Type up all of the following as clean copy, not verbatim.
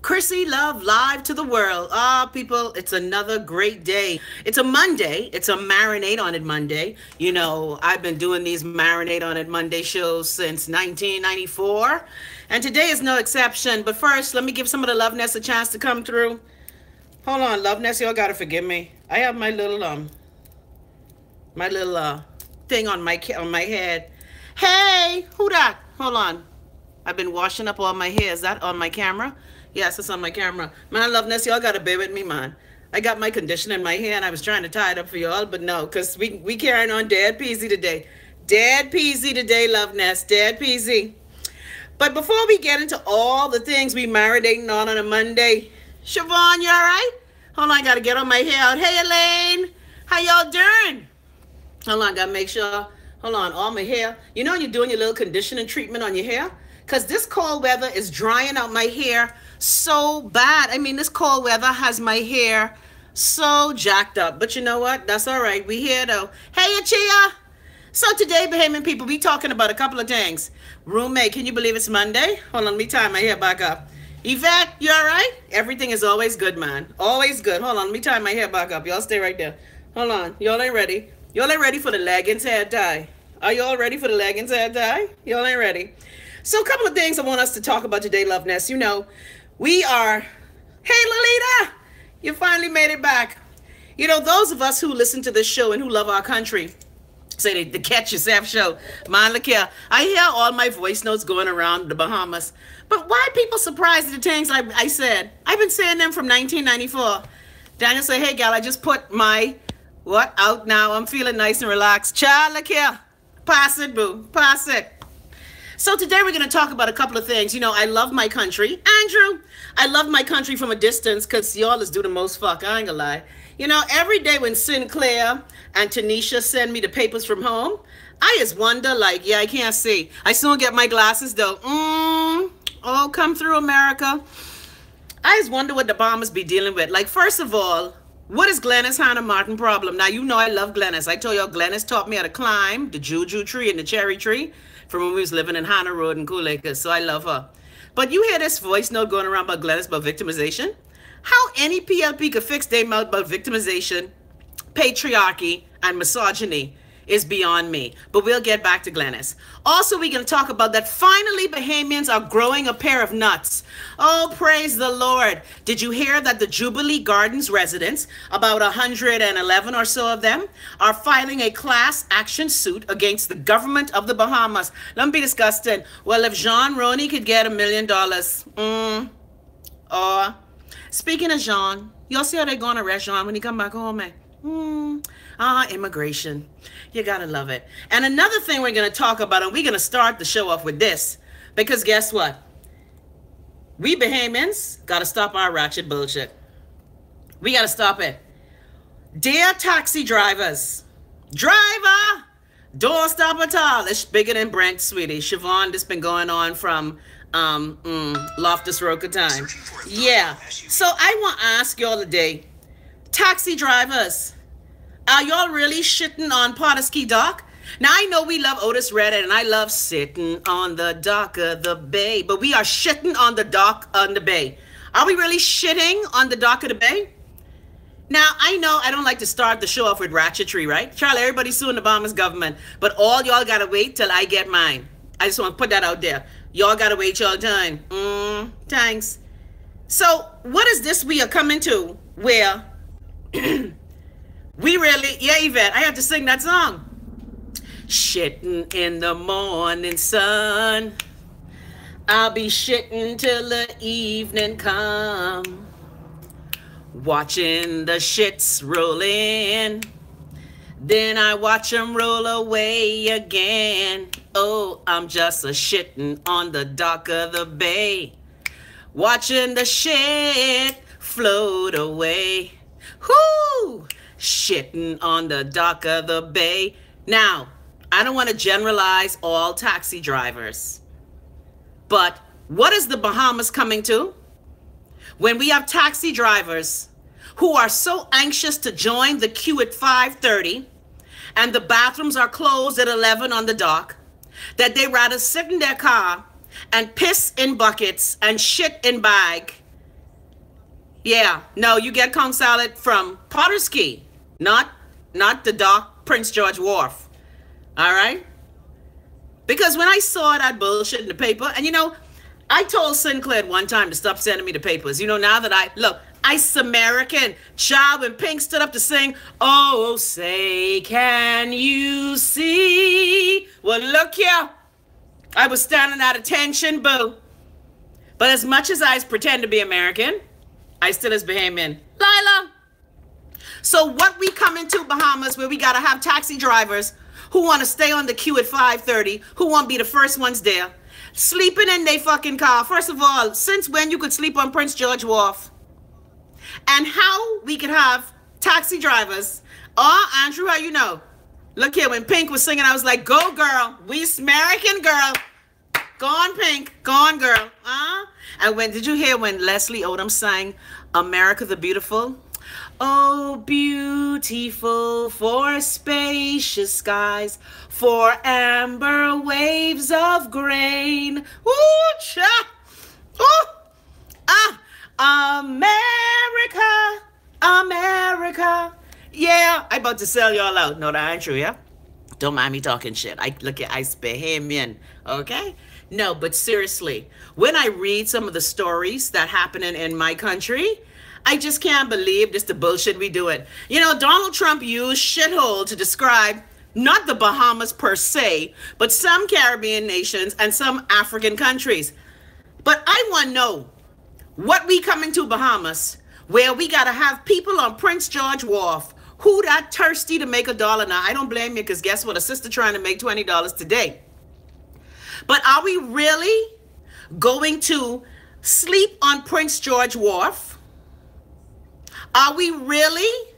Chrissy Love live to the world. Ah, people, it's another great day. It's a Monday. It's a Marinate on it Monday. You know, I've been doing these Marinate on it Monday shows since 1994. And today is no exception. But first, let me give some of the Love Nest a chance to come through. Hold on, Love Nest, y'all gotta forgive me. I have my little thing on my head. Hey, who that? Hold on. I've been washing up all my hair. Is that on my camera? Yes, it's on my camera. Man, Love Nest, y'all gotta bear with me, man. I got my conditioner in my hair and I was trying to tie it up for y'all, but no, because we carrying on dead peasy today. Dead peasy today, Love Nest. Dead peasy. But before we get into all the things we marinating on a Monday, Siobhan, you all right? Hold on, I gotta get on my hair out. Hey, Elaine, how y'all doing? Hold on, gotta make sure. Hold on, all my hair. You know when you're doing your little conditioning treatment on your hair? Because this cold weather is drying out my hair so bad. I mean, this cold weather has my hair so jacked up. But you know what? That's all right. We here, though. Hey, Achia. So today, Bahamian people, we talking about a couple of things. Roommate, can you believe it's Monday? Hold on, let me tie my hair back up. Yvette, you all right? Everything is always good, man. Always good. Hold on, let me tie my hair back up. Y'all stay right there. Hold on. Y'all ain't ready. Y'all ain't ready for the leggings hair tie. Are y'all ready for the leggings hair tie? Y'all ain't ready. So a couple of things I want us to talk about today, Love Nest. You know, we are... Hey, Lolita! You finally made it back. You know, those of us who listen to this show and who love our country, say the Catch Yourself show. Man, look here. I hear all my voice notes going around the Bahamas. But why are people surprised at the things I said? I've been saying them from 1994. Daniel said, hey, gal, I just put my... What? Out now. I'm feeling nice and relaxed. Child, look here. Pass it, boo. Pass it. So today we're going to talk about a couple of things. You know, I love my country. Andrew, I love my country from a distance because y'all is do the most fuck. I ain't gonna lie. You know, every day when Sinclair and Tanisha send me the papers from home, I just wonder, like, yeah, I can't see. I soon get my glasses, though. Oh, come through, America. I just wonder what the bombers be dealing with. Like, first of all, what is Glenys Hannah Martin problem? Now, you know I love Glenys. I told y'all Glenys taught me how to climb the juju tree and the cherry tree from when we was living in Hannah Road in Cool Acres, so I love her. But you hear this voice note going around about Glenys about victimization? How any PLP could fix their mouth about victimization, patriarchy, and misogyny is beyond me. But we'll get back to Glenys. Also, we're going to talk about that finally Bahamians are growing a pair of nuts. Oh, praise the Lord. Did you hear that the Jubilee Gardens residents, about 111 or so of them, are filing a class action suit against the government of the Bahamas? Let me be disgusted. Well, if Jean Roney could get $1 million, speaking of Jean, y'all see how they going to arrest Jean when he come back home, man? Immigration. You gotta love it. And another thing we're gonna talk about, and we're gonna start the show off with this, because guess what? We Bahamians gotta stop our ratchet bullshit. We gotta stop it. Dear taxi drivers, driver, don't stop at all. It's bigger than Brent, sweetie. Siobhan, this been going on from Loftus Roca time. Yeah. So I want to ask y'all today, taxi drivers, are y'all really shitting on Potterski Dock? Now, I know we love Otis Reddit, and I love sitting on the dock of the bay, but we are shitting on the dock on the bay. Are we really shitting on the dock of the bay? Now, I know I don't like to start the show off with ratchetry, right? Charlie, everybody's suing the Obama's government, but all y'all got to wait till I get mine. I just want to put that out there. Y'all got to wait y'all time. Thanks. So, what is this we are coming to where... We really, yeah, Yvette, I have to sing that song. Shitting in the morning sun. I'll be shitting till the evening come. Watching the shits roll in. Then I watch them roll away again. Oh, I'm just a shitting on the dock of the bay. Watching the shit float away. Whoo! Shitting on the dock of the bay. Now, I don't want to generalize all taxi drivers, but what is the Bahamas coming to? When we have taxi drivers who are so anxious to join the queue at 5:30 and the bathrooms are closed at 11 on the dock, that they rather sit in their car and piss in buckets and shit in bag Yeah, no, you get conch salad from Potter's Key, not the dock Prince George Wharf. All right? Because when I saw that bullshit in the paper, and I told Sinclair one time to stop sending me the papers. Now that Ice American. Child, when Pink stood up to sing, oh, say, can you see? Well, look here. I was standing at attention, boo. But as much as I pretend to be American, I still is Bahamian. Lila. So what we come into Bahamas where we got to have taxi drivers who want to stay on the queue at 5:30, who want to be the first ones there, sleeping in their fucking car. First of all, since when you could sleep on Prince George Wharf? And how we could have taxi drivers. Oh, Andrew, how you know? Look here, when Pink was singing, I was like, go girl, we American girl. Go on, Pink, go on, girl. And did you hear when Leslie Odom sang America the Beautiful? Oh, beautiful for spacious skies, for amber waves of grain. Ooh, cha! Ooh! America, America. Yeah, I about to sell y'all out. No, that ain't true, yeah? Don't mind me talking shit. Look at Ice Bahamian, okay? No, but seriously, when I read some of the stories that happening in my country, I just can't believe this the bullshit we doing. Donald Trump used shithole to describe not the Bahamas per se, but some Caribbean nations and some African countries. But I want to know what we coming to Bahamas where we got to have people on Prince George Wharf who that thirsty to make $1 now. I don't blame you because guess what? A sister trying to make $20 today. But are we really going to sleep on Prince George Wharf? Are we really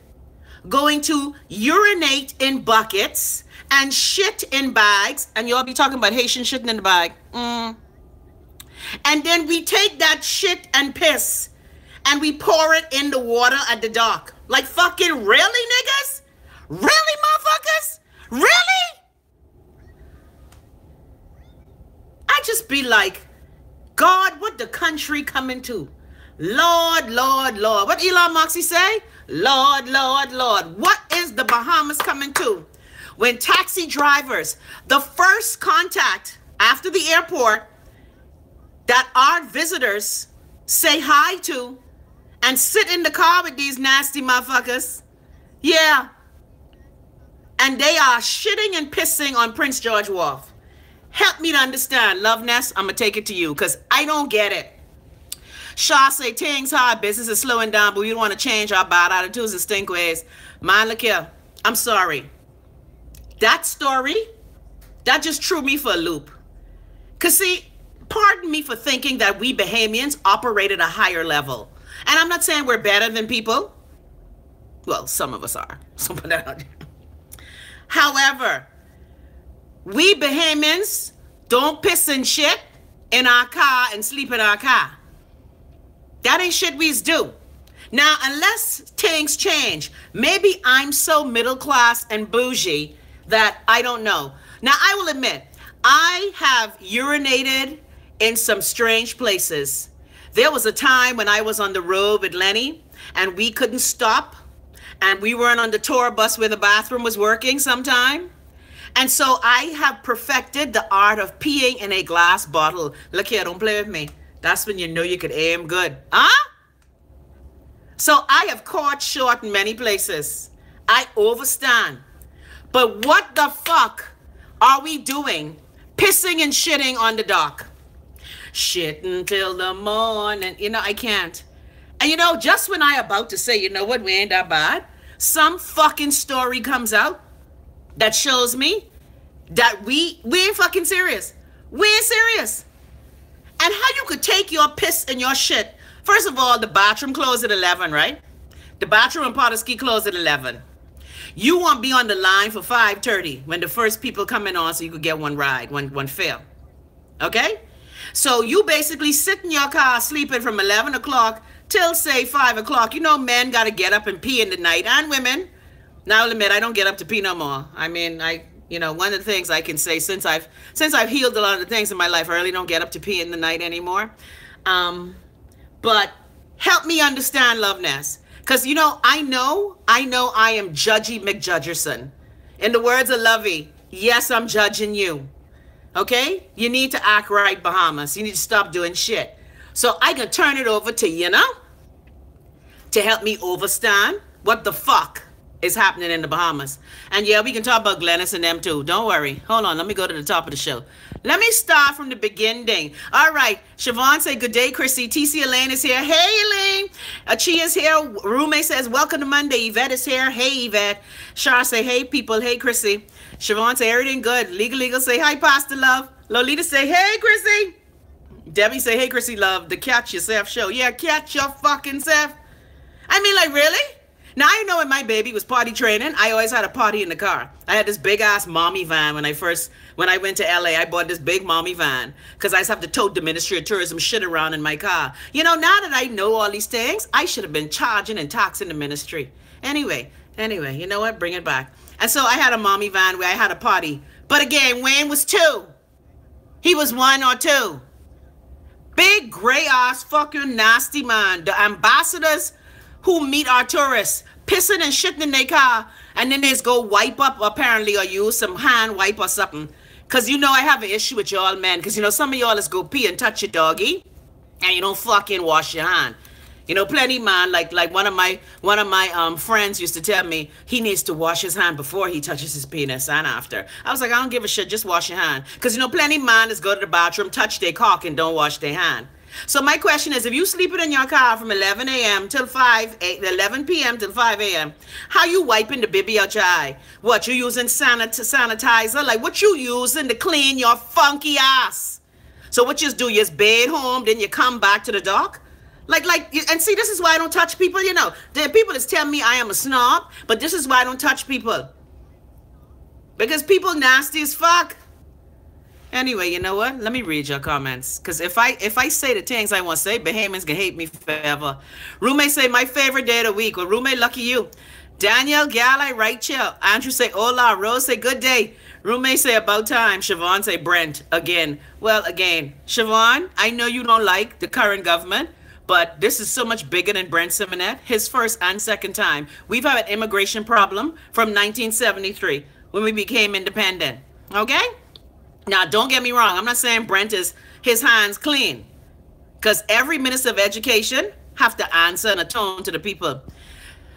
going to urinate in buckets and shit in bags? And y'all be talking about Haitian shitting in the bag. And then we take that shit and piss and we pour it in the water at the dock. Like fucking really, niggas? Really, motherfuckers? Really? I just be like, God, what the country coming to? Lord, Lord, Lord. What Elon Musk say? Lord, Lord, Lord. What is the Bahamas coming to? When taxi drivers, the first contact after the airport that our visitors say hi to and sit in the car with these nasty motherfuckers. Yeah. And they are shitting and pissing on Prince George Wharf. Help me to understand. Love Ness, I'm going to take it to you because I don't get it. Shaw say, tings hard, business is slowing down, but we don't want to change our bad attitudes and stink ways. Man, look here. I'm sorry. That story, that just threw me for a loop. Because see, pardon me for thinking that we Bahamians operate at a higher level. And I'm not saying we're better than people. Well, some of us are. However, we Bahamians don't piss and shit in our car and sleep in our car. That ain't shit we do. Now, unless things change, maybe I'm so middle class and bougie that I don't know. Now, I will admit, I have urinated in some strange places. There was a time when I was on the road with Lenny and we couldn't stop and we weren't on the tour bus where the bathroom was working sometime. And so I have perfected the art of peeing in a glass bottle. Look here, don't play with me. That's when you know you could aim good. Huh? So I have caught short in many places. I overstand. But what the fuck are we doing pissing and shitting on the dock? Shitting till the morning. I can't. And just when I about to say, you know what, we ain't that bad, some fucking story comes out that shows me that we ain't fucking serious. We ain't serious. And how you could take your piss and your shit. First of all, the bathroom closed at 11, right? The bathroom in Potter's Key closed at 11. You won't be on the line for 5:30 when the first people coming on so you could get one ride, one fare. Okay? So you basically sit in your car sleeping from 11 o'clock till, say, 5 o'clock. Men got to get up and pee in the night, and women. Now, I'll admit, I don't get up to pee no more. I mean, one of the things I can say since I've healed a lot of the things in my life, I really don't get up to pee in the night anymore. But Help me understand, Loveness. Because, I know I am Judgy McJudgerson. In the words of Lovey, yes, I'm judging you. Okay? You need to act right, Bahamas. You need to stop doing shit. So I can turn it over to you, to help me understand what the fuck is happening in the Bahamas. And yeah, we can talk about Glenys and them too. Don't worry. Hold on. Let me go to the top of the show. Let me start from the beginning. All right. Siobhan say, good day, Chrissy. TC Elaine is here. Hey, Elaine. Chi is here. Roommate says, welcome to Monday. Yvette is here. Hey, Yvette. Shar say, hey, people. Hey, Chrissy. Siobhan say, everything good. Legal say, hi, Pastor Love. Lolita say, hey, Chrissy. Debbie say, hey, Chrissy Love. The Catch Yourself show. Yeah, catch your fucking self. I mean, like, really? Now, I know when my baby was potty training, I always had a potty in the car. I had this big-ass mommy van when I went to LA. I bought this big mommy van because I used to have to tote the Ministry of Tourism shit around in my car. Now that I know all these things, I should have been charging and taxing the ministry. Anyway, you know what? Bring it back. And so I had a mommy van where I had a potty. But again, Wayne was 2. He was 1 or 2. Big, gray-ass, fucking nasty man. The ambassadors who meet our tourists, pissing and shitting in their car, and then they just go wipe up, apparently, or use some hand wipe or something. Because I have an issue with y'all men. Because, some of y'all let's go pee and touch your doggy, and you don't fucking wash your hand. Plenty man, like one of my friends used to tell me he needs to wash his hand before he touches his penis and after. I was like, I don't give a shit, just wash your hand. Because, plenty man is go to the bathroom, touch their cock, and don't wash their hand. So my question is, if you sleeping in your car from 11 a.m. till 11 p.m. till 5 a.m., how you wiping the baby out your eye? What, you using sanitizer? Like, what you using to clean your funky ass? So what you do, you just bathe home, then you come back to the dock? And see, this is why I don't touch people, There are people that tell me I am a snob, but this is why I don't touch people. Because people nasty as fuck. Anyway, you know what? Let me read your comments. Because if I say the things I want to say, Bahamians can hate me forever. Roommate say, my favorite day of the week. Well, roommate, lucky you. Danielle, gal, I right chill. Andrew say, hola. Rose say, good day. Roommate say, about time. Siobhan say, Brent, again. Well, again, Siobhan, I know you don't like the current government, but this is so much bigger than Brent Simonet. His first and second time. We've had an immigration problem from 1973 when we became independent. Okay? Now, don't get me wrong. I'm not saying Brent is his hands clean. Because every minister of education have to answer and atone to the people.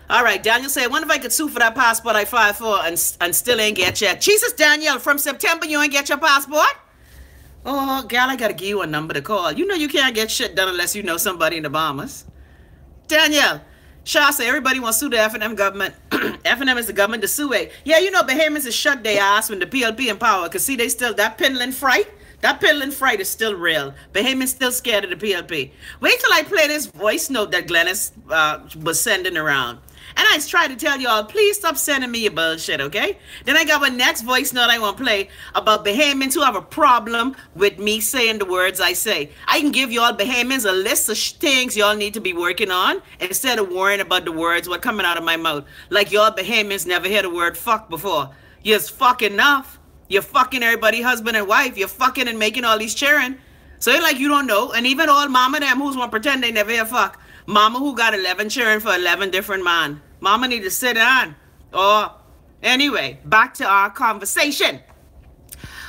All right, Daniel said, I wonder if I could sue for that passport I filed for and still ain't get yet. Jesus, Daniel, from September you ain't get your passport? Oh, gal, I got to give you a number to call. You can't get shit done unless you know somebody in the Bahamas. Daniel, Shaw say everybody wants to sue the F&M government. F&M is the government to sue it. Yeah, Bahamians is shut their ass when the PLP in power. Because see, they still, that piddling fright is still real. Bahamians still scared of the PLP. Wait till I play this voice note that Glenys was sending around. And I tried to tell y'all, please stop sending me your bullshit, okay? Then I got my next voice note I want to play about Bahamians who have a problem with me saying the words I say. I can give y'all Bahamians a list of things y'all need to be working on instead of worrying about the words what coming out of my mouth. Like y'all Bahamians never heard the word fuck before. You're just fucking enough. You're fucking everybody, husband and wife. You're fucking and making all these cheering. So it's like you don't know. And even old mama them who's want to pretend they never hear fuck. Mama who got 11 cheering for 11 different man. Mama need to sit down. Oh, anyway, back to our conversation.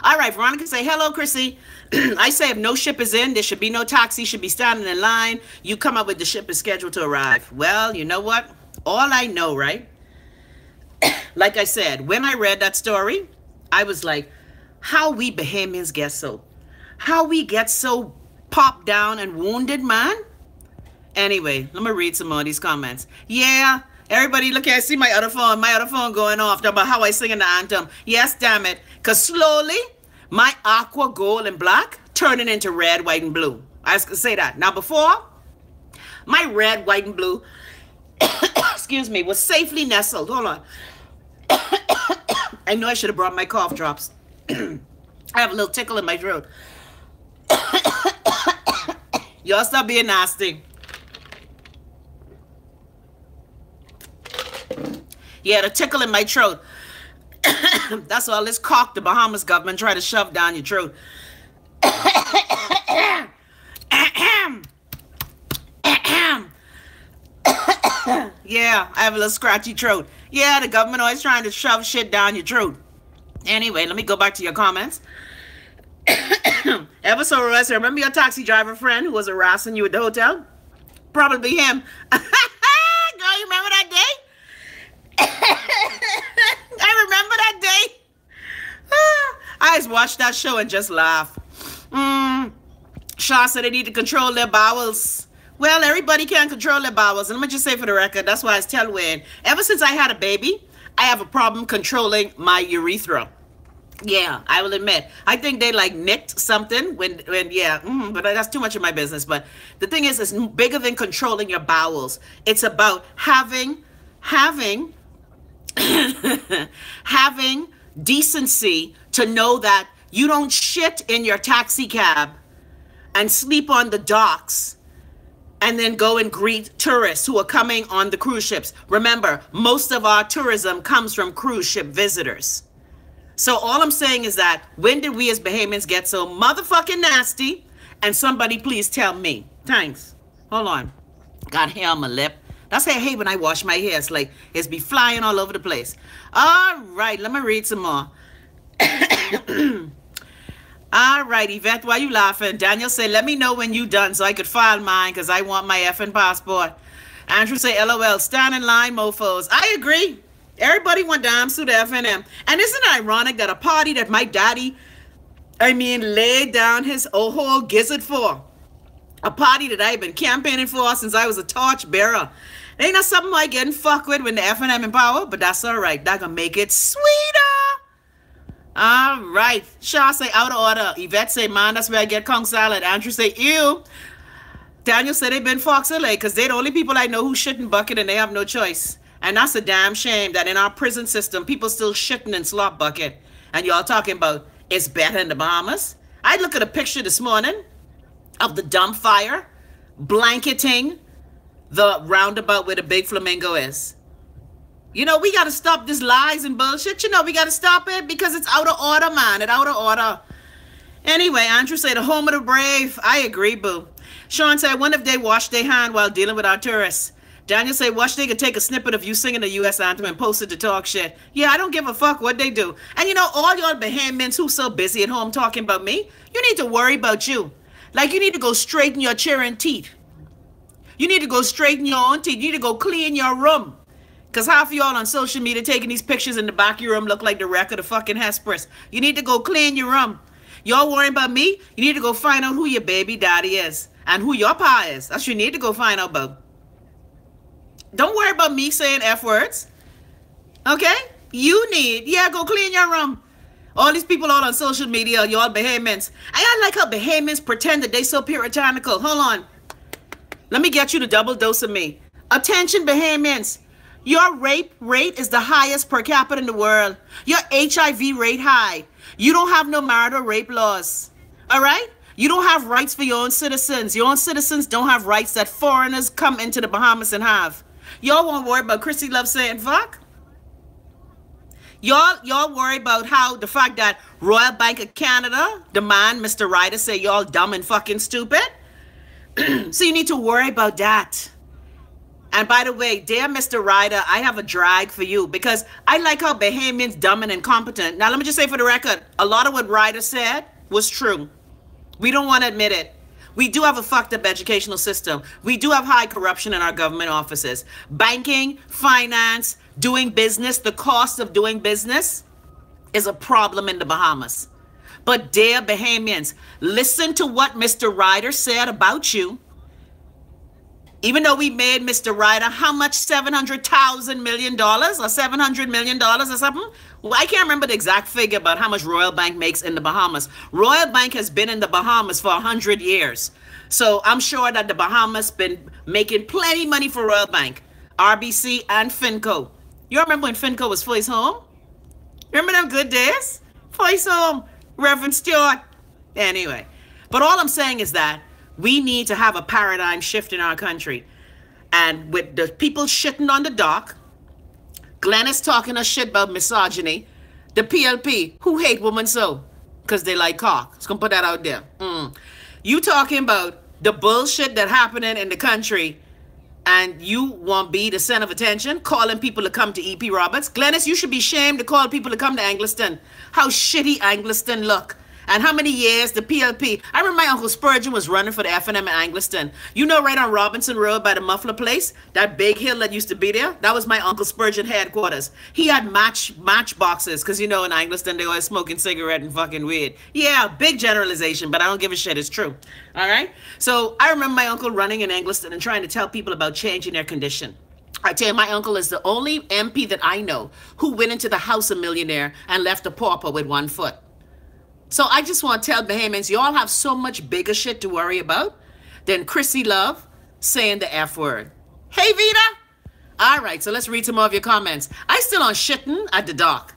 All right, Veronica say, hello, Chrissy. I say if no ship is in, there should be no taxi, should be standing in line. You come up with the ship is scheduled to arrive. Well, you know what? All I know, right? Like I said, when I read that story, I was like, how we Bahamians get so? How we get so popped down and wounded, man? Anyway, let me read some more of these comments. Yeah, everybody, look, I see my other phone going off about how I sing in the anthem. Yes, damn it. Because slowly, my aqua, gold, and black turning into red, white, and blue. I was going to say that. Now, before, my red, white, and blue, excuse me, was safely nestled. Hold on. I know I should have brought my cough drops. I have a little tickle in my throat. Y'all stop being nasty. Yeah, the tickle in my throat. That's all this cock the Bahamas government try to shove down your throat. Yeah, I have a little scratchy throat. Yeah, the government always trying to shove shit down your throat. Anyway, let me go back to your comments. Ever so arrested. Remember your taxi driver friend who was harassing you at the hotel? Probably him. Girl, you remember that day? I remember that day. I just watched that show and just laugh. Shaw said they need to control their bowels. Well, everybody can control their bowels. And let me just say for the record, that's why I tell Wayne, ever since I had a baby, I have a problem controlling my urethra. Yeah, I will admit. I think they like nicked something when but that's too much of my business. But the thing is, it's bigger than controlling your bowels. It's about having having decency to know that you don't shit in your taxi cab and sleep on the docks and then go and greet tourists who are coming on the cruise ships. Remember, most of our tourism comes from cruise ship visitors. So all I'm saying is that when did we as Bahamians get so motherfucking nasty? And somebody please tell me. Thanks. Hold on. Got hair on my lip. That's how I hate when I wash my hair. It's like it's be flying all over the place. All right, let me read some more. All right, Yvette, why you laughing? Daniel said, let me know when you done so I could file mine because I want my effing passport. Andrew said, LOL, stand in line, mofos. I agree. Everybody went down to the FNM. And isn't it ironic that a party that my daddy, laid down his whole gizzard for, a party that I've been campaigning for since I was a torch bearer. Ain't that something like getting fucked with when the FNM in power? But that's all right. That gonna make it sweeter. All right. Shaw say out of order. Yvette say, man, that's where I get conch salad. Andrew say, ew. Daniel said they been Fox LA because they're the only people I know who shit in bucket and they have no choice. And that's a damn shame that in our prison system, people still shitting in slop bucket. And y'all talking about it's better in the Bahamas. I look at a picture this morning of the dump fire blanketing the roundabout where the big flamingo is. You know, we got to stop this lies and bullshit. You know, we got to stop it because it's out of order, man. It's out of order. Anyway, Andrew said, the home of the brave. I agree, boo. Sean said, I wonder if they wash their hand while dealing with our tourists. Daniel said, watch, they could take a snippet of you singing the U.S. anthem and post it to talk shit. Yeah, I don't give a fuck what they do. And you know, all y'all Bahamians who so busy at home talking about me, you need to worry about you. Like, you need to go straighten your children's teeth. You need to go straighten your own teeth. You need to go clean your room. Because half of y'all on social media taking these pictures in the back of your room look like the wreck of the fucking Hesperus. You need to go clean your room. Y'all worrying about me? You need to go find out who your baby daddy is and who your pa is. That's what you need to go find out about. Don't worry about me saying F words. Okay? You need, go clean your room. All these people all on social media, y'all Bahamians. I like how Bahamians pretend that they so puritanical. Hold on. Let me get you the double dose of me. Attention, Bahamians. Your rape rate is the highest per capita in the world. Your HIV rate high. You don't have no marital rape laws. All right? You don't have rights for your own citizens. Your own citizens don't have rights that foreigners come into the Bahamas and have. Y'all won't worry about Chrissy Love saying fuck. Y'all worry about how the fact that Royal Bank of Canada, the man, Mr. Rider, say y'all dumb and fucking stupid. So you need to worry about that. And by the way, dear Mr. Rider, I have a drag for you because I like how Bahamians dumb and incompetent. Now, let me just say for the record, a lot of what Rider said was true. We don't want to admit it. We do have a fucked up educational system. We do have high corruption in our government offices. Banking, finance, doing business, the cost of doing business is a problem in the Bahamas. But dear Bahamians, listen to what Mr. Rider said about you. Even though we made Mr. Rider, how much? $700,000 million or $700 million or something? Well, I can't remember the exact figure about how much Royal Bank makes in the Bahamas. Royal Bank has been in the Bahamas for 100 years. So I'm sure that the Bahamas been making plenty money for Royal Bank, RBC and Finco. You remember when Finco was Foy's home? Remember them good days? Foy's home, Reverend Stewart. Anyway, but all I'm saying is that we need to have a paradigm shift in our country. And with the people shitting on the dock, Glenys talking a shit about misogyny, the PLP, who hate women so? Because they like cock. Just gonna put that out there. You talking about the bullshit that happening in the country, and you want be the center of attention, calling people to come to EP Roberts. Glenys, you should be ashamed to call people to come to Angliston. How shitty Angliston look. And how many years the PLP. I remember my Uncle Spurgeon was running for the FNM in Angliston. You know, right on Robinson Road by the Muffler Place, that big hill that used to be there, that was my Uncle Spurgeon headquarters. He had match boxes, because you know in Angliston they always smoking cigarette and fucking weed. Yeah, big generalization, but I don't give a shit, it's true. All right? So I remember my uncle running in Angliston and trying to tell people about changing their condition. I tell you, my uncle is the only MP that I know who went into the house a millionaire and left a pauper with 1 foot. So I just want to tell Bahamians, y'all have so much bigger shit to worry about than Chrissy Love saying the F word. Hey, Vita. All right, so let's read some more of your comments. I still on shitting at the dock.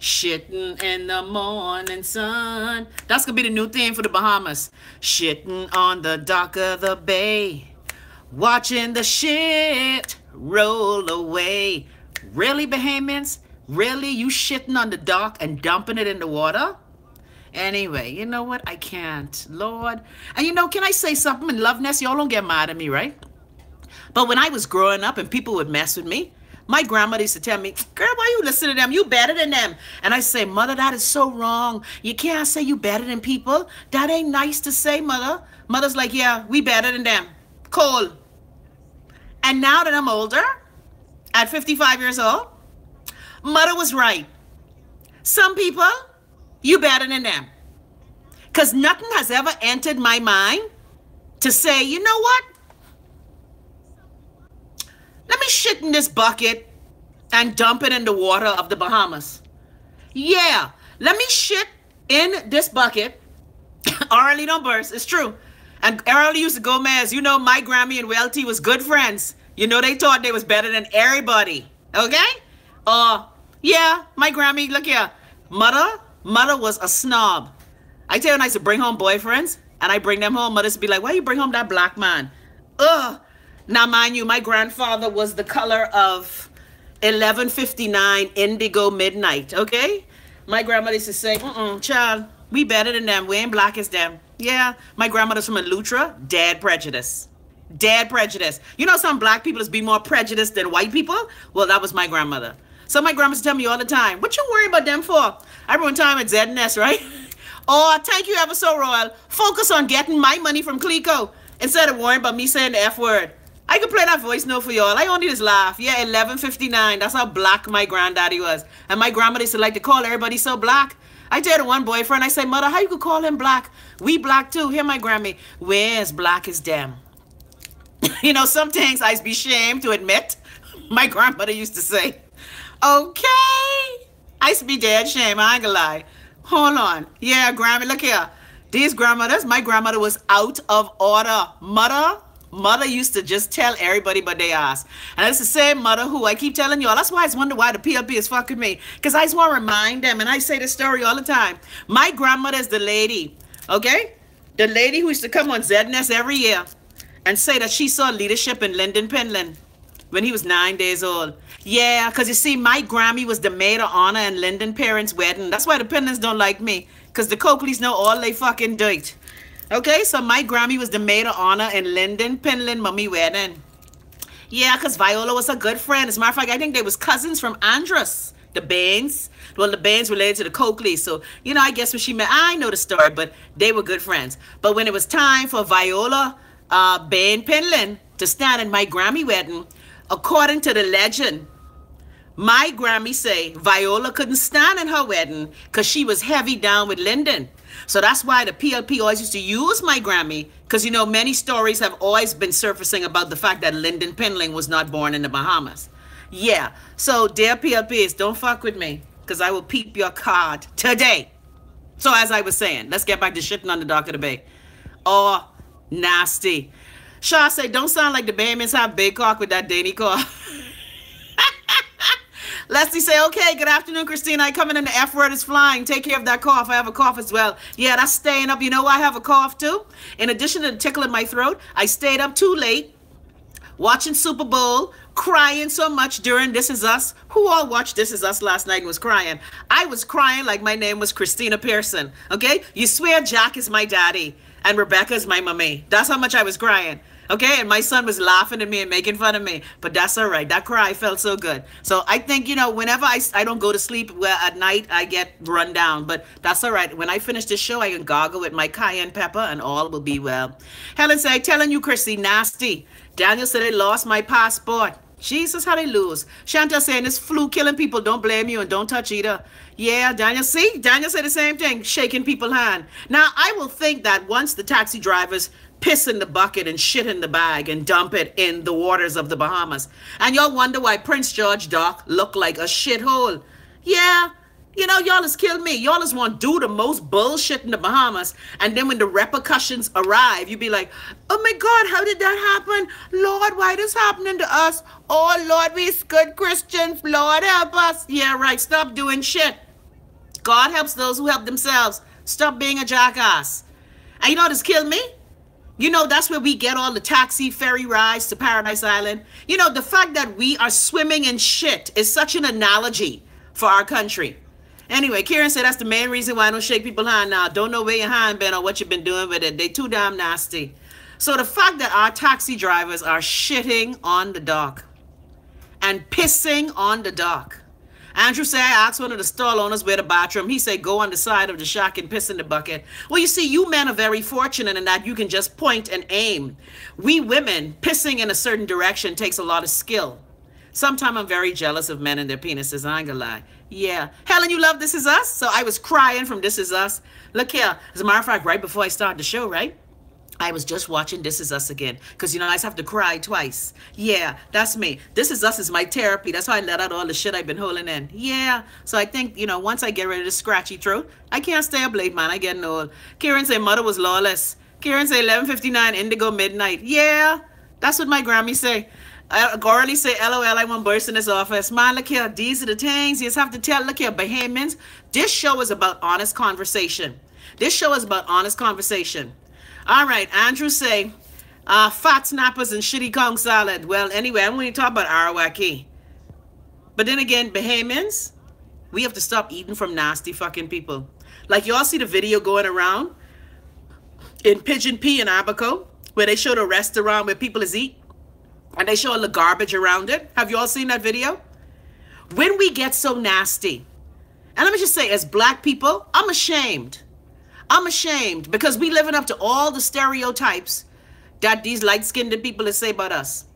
Shitting in the morning sun. That's going to be the new theme for the Bahamas. Shitting on the dock of the bay. Watching the shit roll away. Really, Bahamians? Really? You shitting on the dock and dumping it in the water? Anyway, you know what? I can't. Lord. And you know, can I say something? In Loveness, y'all don't get mad at me, right? But when I was growing up and people would mess with me, my grandmother used to tell me, girl, why you listen to them? You better than them. And I say, Mother, that is so wrong. You can't say you better than people. That ain't nice to say, Mother. Mother's like, yeah, we better than them. Cool. And now that I'm older, at 55 years old, Mother was right. Some people, you better than them. Because nothing has ever entered my mind to say, you know what? Let me shit in this bucket and dump it in the water of the Bahamas. Yeah, let me shit in this bucket. Orally don't burst, it's true. And Earl used to go, Gomez, you know, my Grammy and Welty was good friends. You know, they thought they was better than everybody. Okay? Yeah, my Grammy, look here. Mother was a snob. I tell you, when I used to bring home boyfriends, and I bring them home, mothers be like, why you bring home that black man? Ugh. Now, mind you, my grandfather was the color of 11:59 indigo midnight, okay? My grandmother used to say, child, we better than them. We ain't black as them. Yeah, my grandmother's from Elutra, dead prejudice. Dead prejudice. You know some black people is be more prejudiced than white people? Well, that was my grandmother. So my grandma used to tell me all the time, what you worry about them for? I remember one time at ZNS, right? Oh, thank you ever so royal. Focus on getting my money from Clico instead of worrying about me saying the F word. I can play that voice note for y'all. I only just laugh. Yeah, 11:59. That's how black my granddaddy was. And my grandmother used to like to call everybody so black. I tell the one boyfriend, I say, Mother, how you could call him black? We black too. Here, my Grammy. Where's black as them? You know, some things I'd be ashamed to admit. My grandmother used to say, okay. I used to be dead shame. I ain't gonna lie. Hold on. Yeah, Grammy, look here. These grandmothers, my grandmother was out of order. Mother used to just tell everybody but they ass. And it's the same mother who I keep telling y'all. That's why I just wonder why the PLP is fucking me. Because I just want to remind them, and I say this story all the time. My grandmother is the lady, okay? The lady who used to come on ZNS every year and say that she saw leadership in Lyndon Penland when he was 9 days old. Yeah, because you see, my Grammy was the maid of honor in Lyndon parents' wedding. That's why the Penlands don't like me. Because the Coakleys know all they fucking dirt. Okay, so my Grammy was the maid of honor in Lyndon Penland mummy wedding. Yeah, because Viola was a good friend. As a matter of fact, I think they was cousins from Andros, the Baines. Well, the Baines related to the Coakleys. So, you know, I guess when she met, I know the story, but they were good friends. But when it was time for Viola Bain Penland to stand in my Grammy wedding, according to the legend, my Grammy say Viola couldn't stand in her wedding because she was heavy down with Lyndon. So that's why the PLP always used to use my Grammy, because, you know, many stories have always been surfacing about the fact that Lyndon Penland was not born in the Bahamas. Yeah, so dear PLPs, don't fuck with me, because I will peep your card today. So as I was saying, let's get back to shitting on the dock of the bay. Oh, nasty. Shaw say, don't sound like the Baymans have big cock with that Danny cough. Leslie say, okay, good afternoon, Christina. I coming in, the F word is flying. Take care of that cough. I have a cough as well. Yeah, that's staying up. You know why I have a cough too? In addition to the tickle in my throat, I stayed up too late watching Super Bowl, crying so much during This Is Us. Who all watched This Is Us last night and was crying? I was crying like my name was Christina Pearson, okay? You swear Jack is my daddy and Rebecca is my mommy. That's how much I was crying. Okay, and my son was laughing at me and making fun of me, but that's all right. That cry felt so good. So I think, whenever I don't go to sleep, well, at night I get run down, but that's all right. When I finish this show, I can gargle with my cayenne pepper and all will be well. Helen said, telling you, Chrissy, nasty. Daniel said, I lost my passport. Jesus, how they lose. Chantal saying, this flu killing people, don't blame you and don't touch either. Yeah, Daniel, see? Daniel said the same thing, shaking people's hand. Now, I will think that once the taxi drivers piss in the bucket and shit in the bag and dump it in the waters of the Bahamas, and y'all wonder why Prince George Dock looked like a shithole. Yeah, y'all has killed me. Y'all has want to do the most bullshit in the Bahamas, and then when the repercussions arrive, you be like, oh my God, how did that happen? Lord, why this happening to us? Oh Lord, we's good Christians. Lord, help us. Yeah, right. Stop doing shit. God helps those who help themselves. Stop being a jackass. And you know what has killed me? That's where we get all the taxi ferry rides to Paradise Island. The fact that we are swimming in shit is such an analogy for our country. Anyway, Kieran said that's the main reason why I don't shake people's hand now. Don't know where your hand been or what you've been doing with it. They too damn nasty. So the fact that our taxi drivers are shitting on the dock and pissing on the dock. Andrew said, I asked one of the stall owners where the bathroom. He said, go on the side of the shack and piss in the bucket. Well, you see, you men are very fortunate in that you can just point and aim. We women, pissing in a certain direction takes a lot of skill. Sometimes I'm very jealous of men and their penises. I ain't gonna lie. Yeah. Helen, you love This Is Us? So I was crying from This Is Us. Look here. As a matter of fact, right before I started the show, right? I was just watching This Is Us again. Because, I just have to cry twice. Yeah, that's me. This Is Us is my therapy. That's how I let out all the shit I've been holding in. Yeah. So I think, once I get rid of the scratchy throat, I can't stay up late, man. I getting old. Kieran said mother was lawless. Kieran said 11:59 indigo midnight. Yeah. That's what my Grammy say. Gorley say, LOL, I won't burst in this office. Man, look here. These are the things you just have to tell. Look here, Bahamians. This show is about honest conversation. This show is about honest conversation. All right, Andrew say, fat snappers and shitty Kong salad. Well, anyway, I'm going to talk about Arawaki. But then again, Bahamians, we have to stop eating from nasty fucking people. Like, y'all see the video going around in Pigeon P in Abaco, where they show the restaurant where people is eat, and they show all the garbage around it. Have you all seen that video? When we get so nasty, and let me just say, as black people, I'm ashamed. I'm ashamed because we living up to all the stereotypes that these light-skinned people say about us.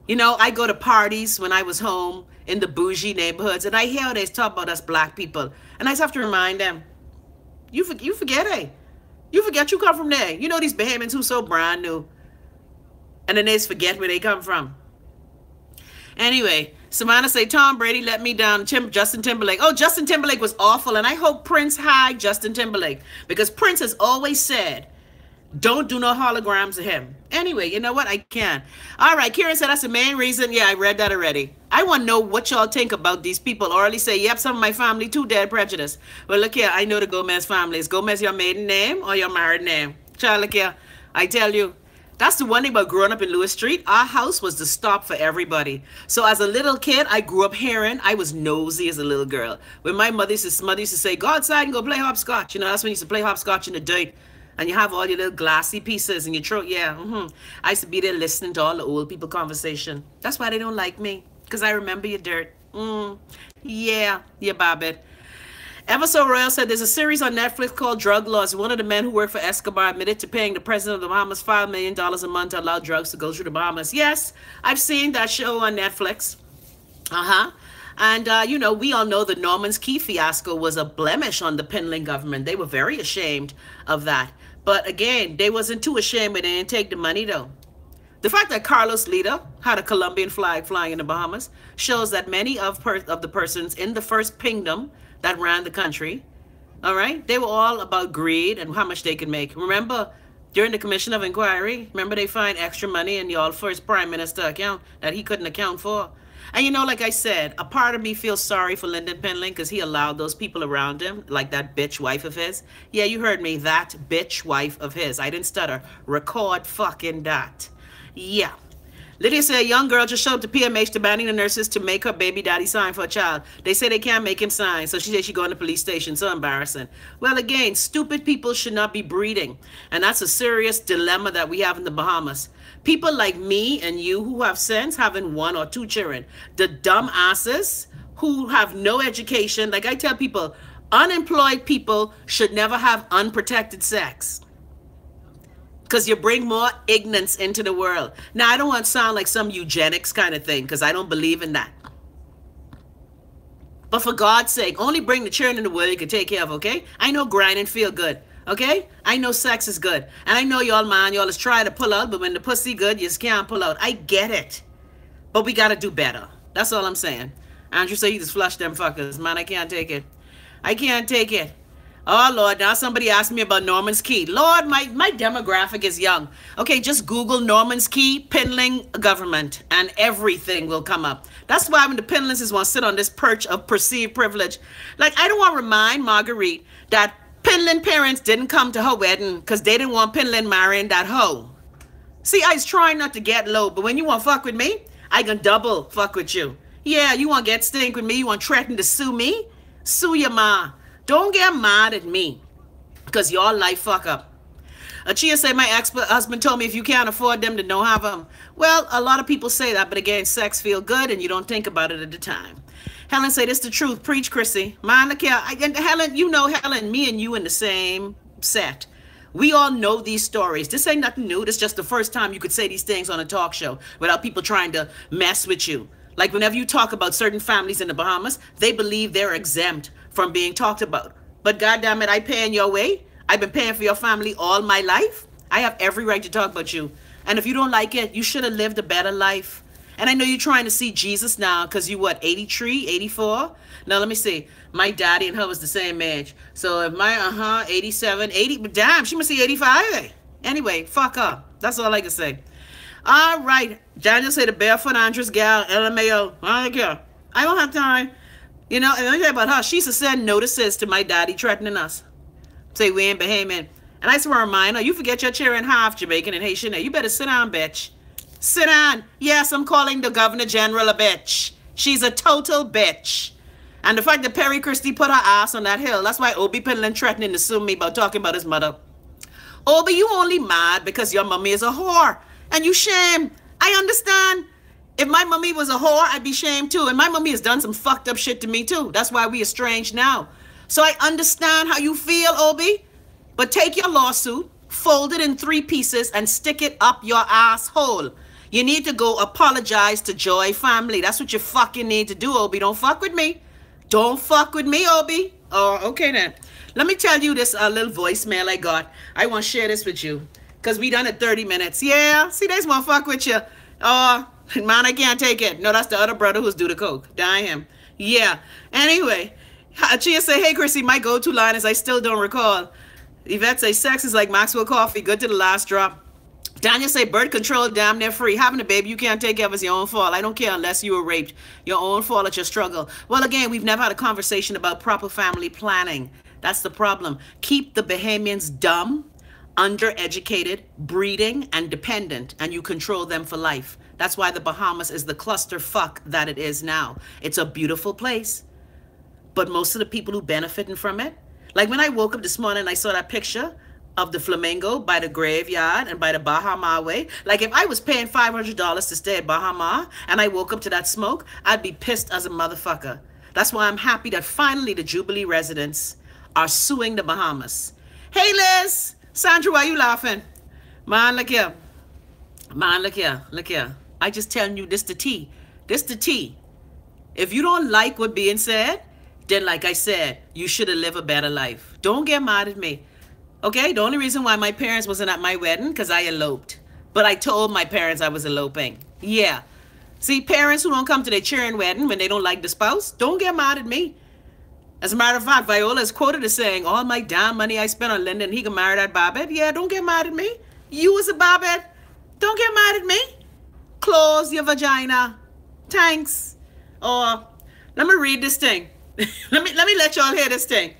I go to parties when I was home in the bougie neighborhoods, and I hear they talk about us black people. And I just have to remind them, you forget, eh? You forget you come from there. These Bahamians who so brand new. And then they just forget where they come from. Anyway, Savannah say, Tom Brady let me down. Justin Timberlake. Oh, Justin Timberlake was awful. And I hope Prince hired Justin Timberlake. Because Prince has always said, don't do no holograms of him. Anyway, you know what? I can. All right, Kieran said that's the main reason. Yeah, I read that already. I want to know what y'all think about these people. Or at least say, yep, some of my family too dead prejudice. Well, look here. I know the Gomez family. Is Gomez your maiden name or your married name? Child, look here. I tell you. That's the one thing about growing up in Lewis Street. Our house was the stop for everybody. So as a little kid, I grew up hearing, I was nosy as a little girl. When my mother used to say, go outside and go play hopscotch. That's when you used to play hopscotch in the dirt. And you have all your little glassy pieces in your throat. Yeah, I used to be there listening to all the old people conversation. That's why they don't like me. Because I remember your dirt. Yeah, Babbitt. Ever So Royal said there's a series on Netflix called Drug Laws. One of the men who worked for Escobar admitted to paying the president of the Bahamas $5 million a month to allow drugs to go through the Bahamas. Yes, I've seen that show on Netflix. And, we all know the Norman's Key fiasco was a blemish on the Pinling government. They were very ashamed of that. But again, they wasn't too ashamed when they didn't take the money, though. The fact that Carlos Lita had a Colombian flag flying in the Bahamas shows that many of the persons in the first kingdom that ran the country, all right, they were all about greed and how much they could make. Remember, during the Commission of Inquiry, remember they find extra money in y'all first prime minister account that he couldn't account for. And like I said, a part of me feels sorry for Lyndon Pinling because he allowed those people around him, like that bitch wife of his. Yeah, you heard me, that bitch wife of his. I didn't stutter. Record fucking that. Yeah. Lydia said a young girl just showed up to PMH demanding the nurses to make her baby daddy sign for a child. They say they can't make him sign, so she said she's going to the police station. So embarrassing. Well, again, stupid people should not be breeding. And that's a serious dilemma that we have in the Bahamas. People like me and you who have sense having 1 or 2 children. The dumb asses who have no education. Like I tell people, unemployed people should never have unprotected sex. Because you bring more ignorance into the world. Now, I don't want to sound like some eugenics kind of thing, because I don't believe in that. But for God's sake, only bring the children in the world you can take care of, okay? I know grinding feel good, okay? I know sex is good. And I know y'all, man, y'all is trying to pull out, but when the pussy good, you just can't pull out. I get it. But we got to do better. That's all I'm saying. Andrew said you just flush them fuckers. Man, I can't take it. I can't take it. Oh, Lord, now somebody asked me about Norman's Key. Lord, my demographic is young. Okay, just Google Norman's Key, Pinling government, and everything will come up. That's why when the Pinlings want to sit on this perch of perceived privilege. Like, I don't want to remind Marguerite that Pinling parents didn't come to her wedding because they didn't want Pinling marrying that hoe. See, I was trying not to get low, but when you want to fuck with me, I can double fuck with you. Yeah, you want to get stink with me? You want to threaten to sue me? Sue your ma. Don't get mad at me because your life fuck up. Achia said, my ex-husband told me if you can't afford them, then don't have them. Well, a lot of people say that, but again, sex feel good and you don't think about it at the time. Helen said, it's the truth. Preach, Chrissy. Man, look here. Helen, you know Helen, me and you in the same set. We all know these stories. This ain't nothing new. This is just the first time you could say these things on a talk show without people trying to mess with you. Like whenever you talk about certain families in the Bahamas, they believe they're exempt from being talked about. But goddamn it, I paying your way. I've been paying for your family all my life. I have every right to talk about you. And if you don't like it, you should have lived a better life. And I know you're trying to see Jesus now because you, what, 83, 84? Now, let me see. My daddy and her was the same age. So if my, 87, 80, but damn, she must be 85. Anyway, fuck her. That's all I can say. All right. Daniel said the barefoot Andres gal, LMAO. I don't care. I don't have time. You know, and let me tell you about her. She used to send notices to my daddy threatening us. Say we ain't behaving. And I used to remind her, you forget your chair in half Jamaican and Haitian. You better sit down, bitch. Sit down. Yes, I'm calling the Governor General a bitch. She's a total bitch. And the fact that Perry Christie put her ass on that hill, that's why Obi Penland threatening to sue me about talking about his mother. Obi, you only mad because your mommy is a whore. And you shame. I understand. If my mommy was a whore, I'd be shamed too. And my mommy has done some fucked up shit to me too. That's why we estranged now. So I understand how you feel, Obi. But take your lawsuit, fold it in 3 pieces, and stick it up your asshole. You need to go apologize to Joy family. That's what you fucking need to do, Obi. Don't fuck with me. Don't fuck with me, Obi. Oh, okay then. Let me tell you this little voicemail I got. I want to share this with you. Because we done it 30 minutes. Yeah, see, they just want to fuck with you. Oh, man, I can't take it. No, that's the other brother who's do the coke. Die him. Yeah. Anyway, Chia say, hey, Chrissy, my go-to line is I still don't recall. Yvette say, sex is like Maxwell coffee, good to the last drop. Daniel say, birth control damn near free. Having a baby you can't take care of is your own fault. I don't care unless you were raped. Your own fault at your struggle. Well, again, we've never had a conversation about proper family planning. That's the problem. Keep the Bahamians dumb, undereducated, breeding, and dependent, and you control them for life. That's why the Bahamas is the clusterfuck that it is now. It's a beautiful place, but most of the people who benefiting from it, like when I woke up this morning, I saw that picture of the flamingo by the graveyard and by the Bahama Way. Like if I was paying $500 to stay at Bahama and I woke up to that smoke, I'd be pissed as a motherfucker. That's why I'm happy that finally the Jubilee residents are suing the Bahamas. Hey, Liz. Sandra, why you laughing? Man, look here. Man, look here. Look here. I just telling you this the tea. This the tea. If you don't like what being said, then like I said, you should have lived a better life. Don't get mad at me. Okay? The only reason why my parents wasn't at my wedding, because I eloped. But I told my parents I was eloping. Yeah. See, parents who don't come to their cheering wedding when they don't like the spouse, don't get mad at me. As a matter of fact, Viola is quoted as saying, all my damn money I spent on Lyndon, he can marry that Babette. Yeah, don't get mad at me. You as a Babette, don't get mad at me. Close your vagina. Thanks. Or, let me read this thing. let me let y'all hear this thing.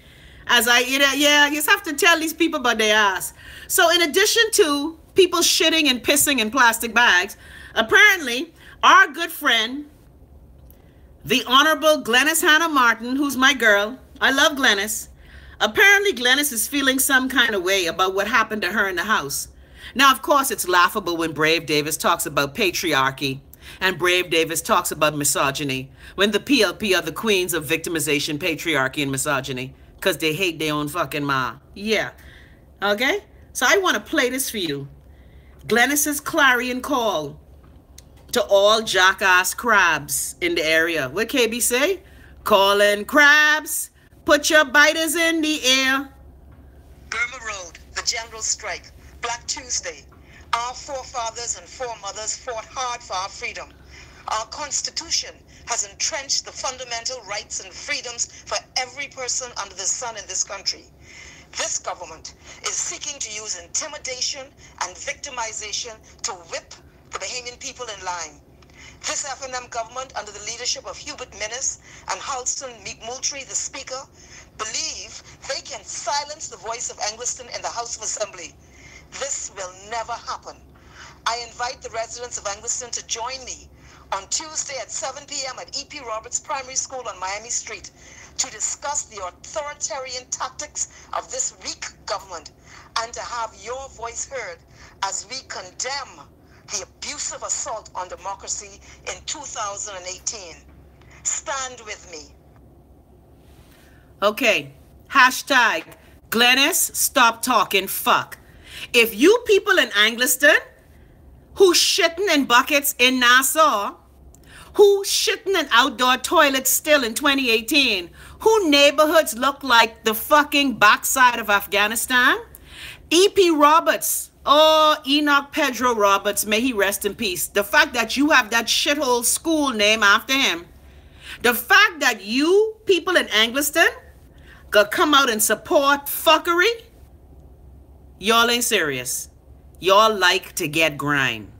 As I, yeah, you just have to tell these people about their ass. So in addition to people shitting and pissing in plastic bags. Apparently, our good friend, the Honorable Glenys Hannah Martin, who's my girl, I love Glenys. Apparently, Glenys is feeling some kind of way about what happened to her in the house. Now, of course, it's laughable when Brave Davis talks about patriarchy and Brave Davis talks about misogyny, when the PLP are the queens of victimization, patriarchy, and misogyny, because they hate their own fucking ma. Yeah. Okay? So I want to play this for you. Glenys's clarion call to all jackass crabs in the area. What KB say? Calling crabs, put your biters in the air. Burma Road, the general strike, Black Tuesday. Our forefathers and foremothers fought hard for our freedom. Our Constitution has entrenched the fundamental rights and freedoms for every person under the sun in this country. This government is seeking to use intimidation and victimization to whip the Bahamian people in line. This FNM government, under the leadership of Hubert Minnis and Halston Moultrie, the Speaker, believe they can silence the voice of Angliston in the House of Assembly. This will never happen. I invite the residents of Angliston to join me on Tuesday at 7 p.m. at E.P. Roberts Primary School on Miami Street to discuss the authoritarian tactics of this weak government and to have your voice heard as we condemn the abusive assault on democracy in 2018. Stand with me. Okay. Hashtag Glenys, stop talking fuck. If you people in Angliston who shitting in buckets in Nassau, who shitting in outdoor toilets still in 2018, who neighborhoods look like the fucking backside of Afghanistan, E.P. Roberts, oh, Enoch Pedro Roberts, may he rest in peace. The fact that you have that shithole school name after him, the fact that you people in Angliston gonna come out and support fuckery, y'all ain't serious. Y'all like to get grind.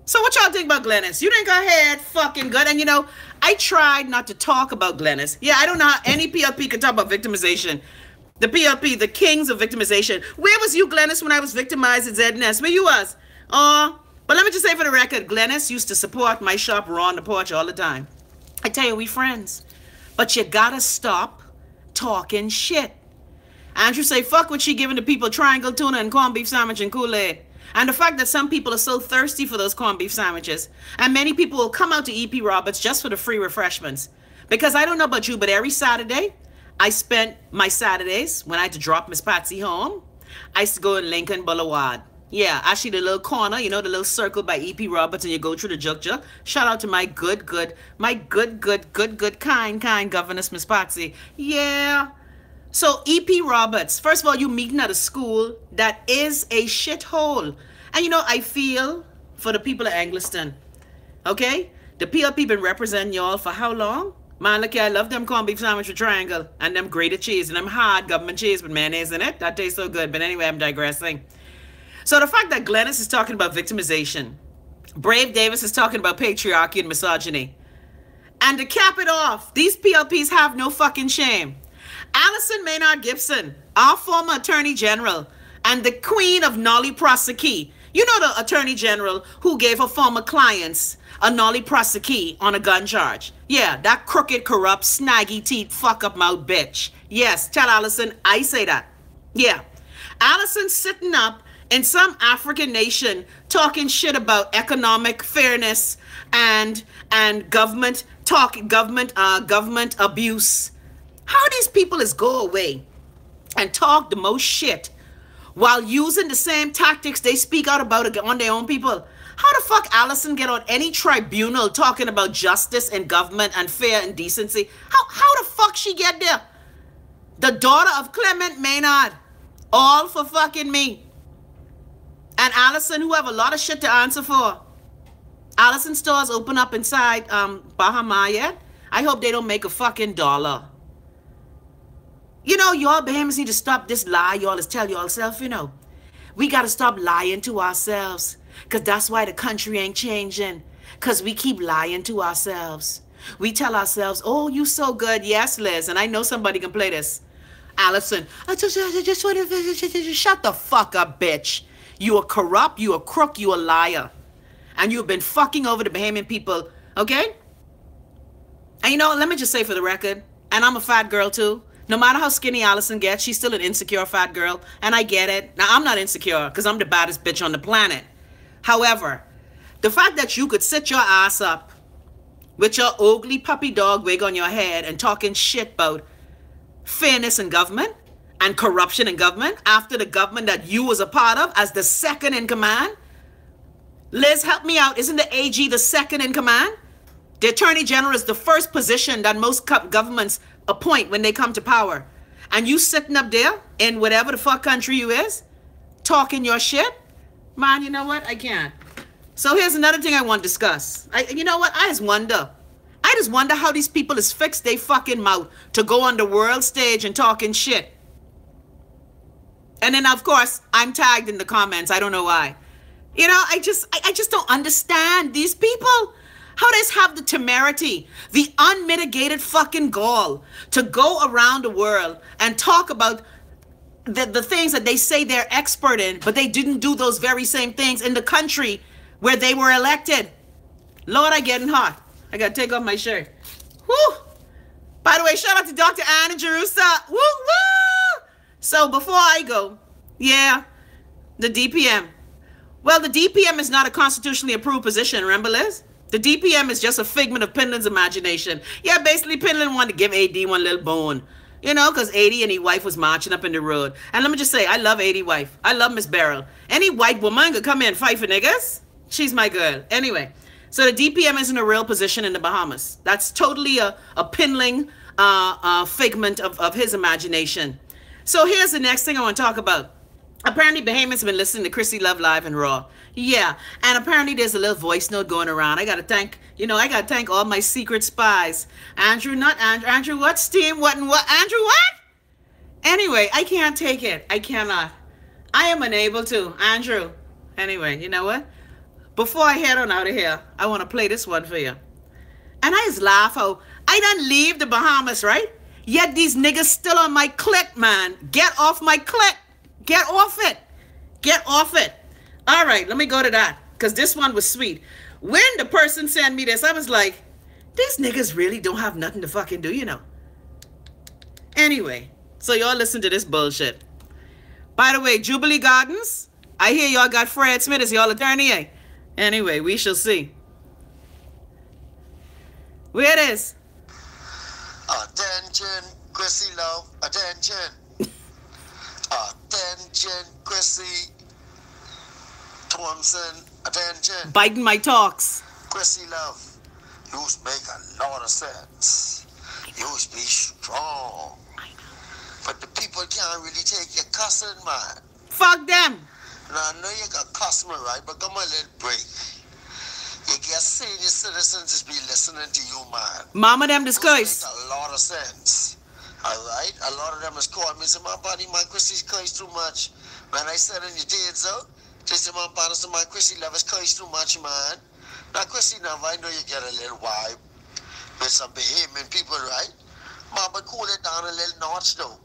So what y'all think about Glenys? You think her head fucking good? And you know, I tried not to talk about Glenys. Yeah, I don't know how any PLP can talk about victimization. The PLP, the kings of victimization. Where was you, Glenys, when I was victimized at ZNS? Where you was? But let me just say for the record, Glenys used to support my shop raw on the porch all the time. I tell you, we friends. But you gotta stop talking shit. Andrew say, fuck what she giving the people, triangle tuna and corned beef sandwich and Kool-Aid. And the fact that some people are so thirsty for those corned beef sandwiches. And many people will come out to E.P. Roberts just for the free refreshments. Because I don't know about you, but every Saturday, I spent my Saturdays when I had to drop Miss Patsy home. I used to go in Lincoln Boulevard. Yeah, actually the little corner, you know, the little circle by E.P. Roberts, and you go through the juk. Shout out to my good, kind governess, Miss Patsy. Yeah. So E.P. Roberts, first of all, you meeting at a school that is a shithole. And you know, I feel for the people of Angliston. Okay? The PLP been representing y'all for how long? Man, look here, I love them corned beef sandwich with triangle and them grated cheese and them hard government cheese with mayonnaise in it. That tastes so good. But anyway, I'm digressing. So the fact that Glenys is talking about victimization, Brave Davis is talking about patriarchy and misogyny. And to cap it off, these PLPs have no fucking shame. Alison Maynard Gibson, our former Attorney General and the queen of nollie prosecute. You know the Attorney General who gave her former clients a nollie prosecute on a gun charge. Yeah, that crooked, corrupt, snaggy teeth, fuck up mouth bitch. Yes, tell Alison I say that. Yeah. Alison sitting up in some African nation talking shit about economic fairness and government abuse. How these people is go away and talk the most shit while using the same tactics they speak out about on their own people? How the fuck Alison get on any tribunal talking about justice and government and fair and decency? How the fuck she get there? The daughter of Clement Maynard. All for fucking me. And Alison, who have a lot of shit to answer for. Alison stores open up inside Bahama yet? I hope they don't make a fucking dollar. You know, y'all Bahamians need to stop this lie y'all is tell yourself, you know. We got to stop lying to ourselves. Because that's why the country ain't changing. Because we keep lying to ourselves. We tell ourselves, oh, you so good. Yes, Liz. And I know somebody can play this. Alison, I just want to shut the fuck up, bitch. You are corrupt, you are crook, you are liar. And you've been fucking over the Bahamian people, okay? And you know, let me just say for the record, and I'm a fat girl too. No matter how skinny Allison gets, she's still an insecure fat girl. And I get it. Now, I'm not insecure because I'm the baddest bitch on the planet. However, the fact that you could sit your ass up with your ugly puppy dog wig on your head and talking shit about fairness in government and corruption in government after the government that you was a part of as the second in command. Liz, help me out. Isn't the AG the second in command? The Attorney General is the first position that most governments appoint when they come to power. And you sitting up there in whatever the fuck country you is, talking your shit? Man, you know what? I can't. So here's another thing I want to discuss. You know what? I just wonder how these people is fixed they fucking mouth to go on the world stage and talking shit. And then, of course, I'm tagged in the comments. I don't know why. You know, I just don't understand these people. How they have the temerity, the unmitigated fucking gall to go around the world and talk about the things that they say they're expert in, but they didn't do those very same things in the country where they were elected. Lord, I getting hot. I gotta take off my shirt. Woo! By the way, shout out to Dr. Anna Jerusa. Woo woo! So before I go, yeah, the DPM. Well, the DPM is not a constitutionally approved position, remember, Liz? The DPM is just a figment of Pinlin's imagination. Yeah, basically, Pinlin wanted to give AD one little bone. You know, because AD and his wife was marching up in the road. And let me just say, I love AD wife. I love Miss Beryl. Any white woman could come in and fight for niggas. She's my girl. Anyway, so the DPM isn't a real position in the Bahamas. That's totally a Pinling figment of his imagination. So here's the next thing I want to talk about. Apparently, Bahamians have been listening to Chrissy Love Live and Raw. Yeah, and apparently there's a little voice note going around. I gotta thank all my secret spies. Andrew, not Andrew. Andrew, what? Steam, what and what? Andrew, what? Anyway, I can't take it. I cannot. I am unable to. Andrew. Anyway, you know what? Before I head on out of here, I want to play this one for you. And I just laugh how I done leave the Bahamas, right? Yet these niggas still on my clip, man. Get off my clip. Get off it. Get off it. All right, let me go to that, because this one was sweet. When the person sent me this, I was like, these niggas really don't have nothing to fucking do, you know. Anyway, so y'all listen to this bullshit. By the way, Jubilee Gardens, I hear y'all got Fred Smith as y'all attorney, eh? Anyway, we shall see. Where it is. Attention, Chrissy Love, attention. Attention, Chrissy Thompson, attention. Biting my talks. Chrissy Love, you make a lot of sense. You be strong. But the people can't really take your cussing, man. Fuck them. Now, I know you got customer, right? But come on, let break. You get senior citizens just be listening to you, man. Mama them discuss. You make a lot of sense. All right? A lot of them has called me and said, my body, my Chrissy's cursed too much. When I said in your did so, they said, my body, so my Chrissy love is cursed too much, man. Now, Chrissy, now, I know you get a little vibe with some Bahamian people, right? Man, but cool it down a little notch, though.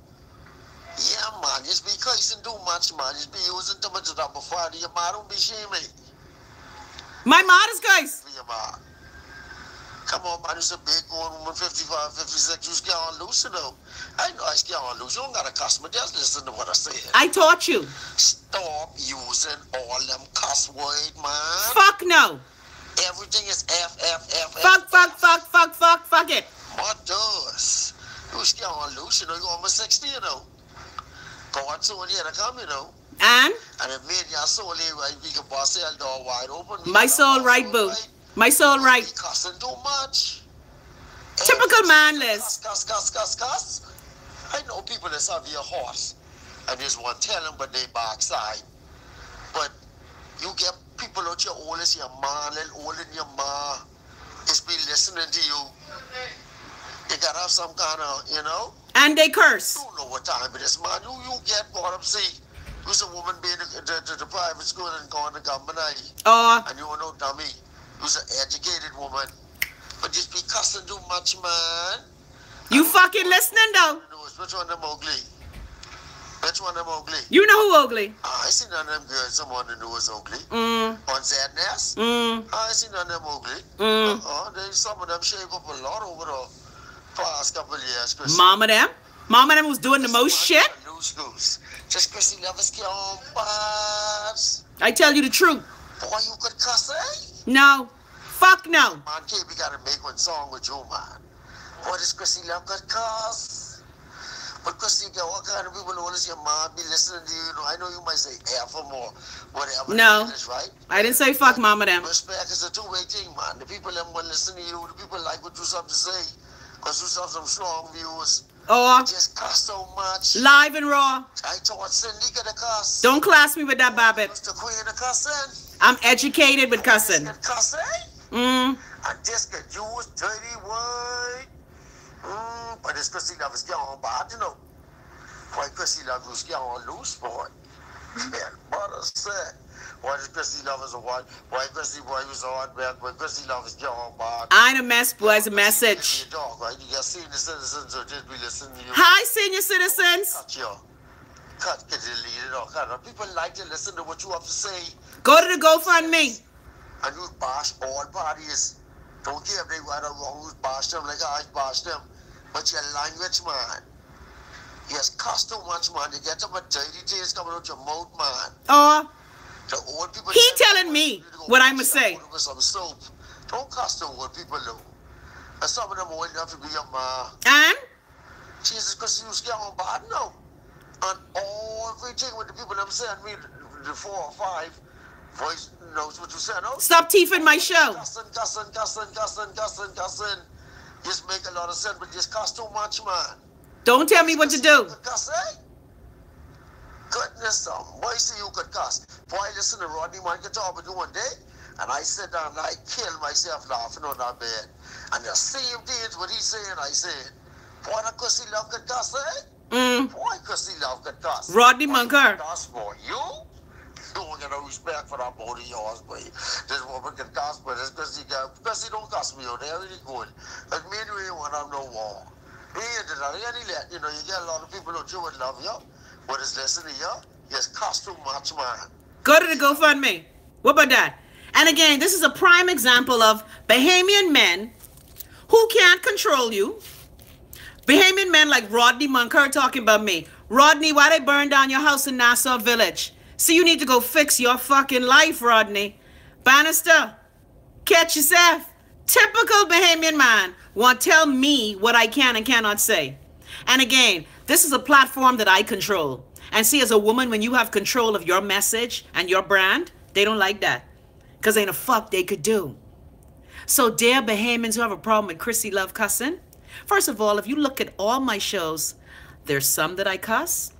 Yeah, man, just be cursing too much, man. Just be using too much of that before your man. Don't be shaming. My mother's guys. Be your man. Come on, man, you're a big grown woman, 55, 56, you scare on loose, you know. I know I scare on loose. You don't got a customer, just listen to what I say. I taught you. Stop using all them cuss words, man. Fuck no. Everything is F. Fuck it. What does? You scare on loose, you know, you're almost 60, you know. God soul here to come, you know. And if me and your soul here, right, we can bust the door wide open. my soul right, boo. Right. My soul right. Be cussing too much. Typical man, Liz. Cuss. I know people that have your horse and just want to tell them, but they backside. But you get people out your old as your ma, little older than your ma, just be listening to you. You gotta have some kind of, you know. And they curse. You don't know what time it is, man. You get brought up, see. You's a woman being to the private school and going to government, and you don't know dummy. You's an educated woman. But just be cussing too much, man. You fucking listening, though. Which one, the Mowgli? Which one of them ugly? You know who ugly? I see none of them girls someone who knows ugly. On Zadness? I see none of them ugly. Some of them shape up a lot over the past couple of years. Mama them? Mama them was doing the most shit? Loose goose. Just Chrissy Lovers get on pass. I tell you the truth. Boy, you could cuss, eh? No. Fuck no. Man, KB gotta make one song with you, man. Boy, this Chrissy Love could cuss. But Chrissy, what kind of people always your mom be listening to you? You know, I know you might say F or more, whatever. No. English, right? I didn't say fuck mama them. Respect is a two-way thing, man. The people that want to listen to you, the people like what you have to say. Because you have some strong views. Or just cuss so much. live and raw. I taught Cindy to cuss. Don't class me with that, Babbitt. The queen of cussing. I'm educated with cussing. Cuss, eh? I just get Jewish, dirty word. But this Chrissy Love is getting on bad, you know. Why Chrissy Love was getting on loose, boy. Yeah, what I said. Why this Chrissy Love is a what? Why Chrissy Boy was on back? Why Chrissy Love is getting on bad? I ain't a mess, boy. It's a message. Your dog, right? You got senior citizens who just be listening to you. Hi, senior citizens. Cut, get deleted or cut. People like to listen to what you have to say. Go to the GoFundMe. And you bash all parties. Don't care if they right or wrong, you bash them like I bash them. But your language, man. Yes, cost too much, man. You get some dirty things coming out your mouth, man. Oh, the old people he telling me what I must say. With some soap. Don't cost the old people, though. And some of them old enough to be your ma. And? Jesus, because you scared on bad now. And everything with the people them saying me, the 4 or 5 voice knows what you said, no? Stop teething my show. Cussing. Just make a lot of sense, but just cost too much, man. Don't tell me what to do. Cuss, eh? Goodness, why see you could cuss? Boy, listen to Rodney man guitar but one day, and I sit down and I kill myself laughing on that bed. And the same things what he's saying, I said, boy, that Chrissy Love could cuss, eh? Boy, Chrissy Love could cuss. Rodney Munker. Cuss, boy, you don't get no respect for that body of yours, boy. This woman can cuss, but it's Chrissy don't cuss me out there, really good. But me and you ain't want to have no war. You know, you get a lot of people who would love you, but it's listening to you, just cost too much, man. Go to the GoFundMe. What about that? And again, this is a prime example of Bahamian men who can't control you. Bahamian men like Rodney Munker talking about me. Rodney, why they burn down your house in Nassau Village? See, you need to go fix your fucking life, Rodney. Bannister, catch yourself. Typical Bahamian man won't tell me what I can and cannot say. And again, this is a platform that I control. And see, as a woman, when you have control of your message and your brand, they don't like that. Because ain't a fuck they could do. So dear Bahamians who have a problem with Chrissy Love cussing, first of all, if you look at all my shows, there's some that I cuss.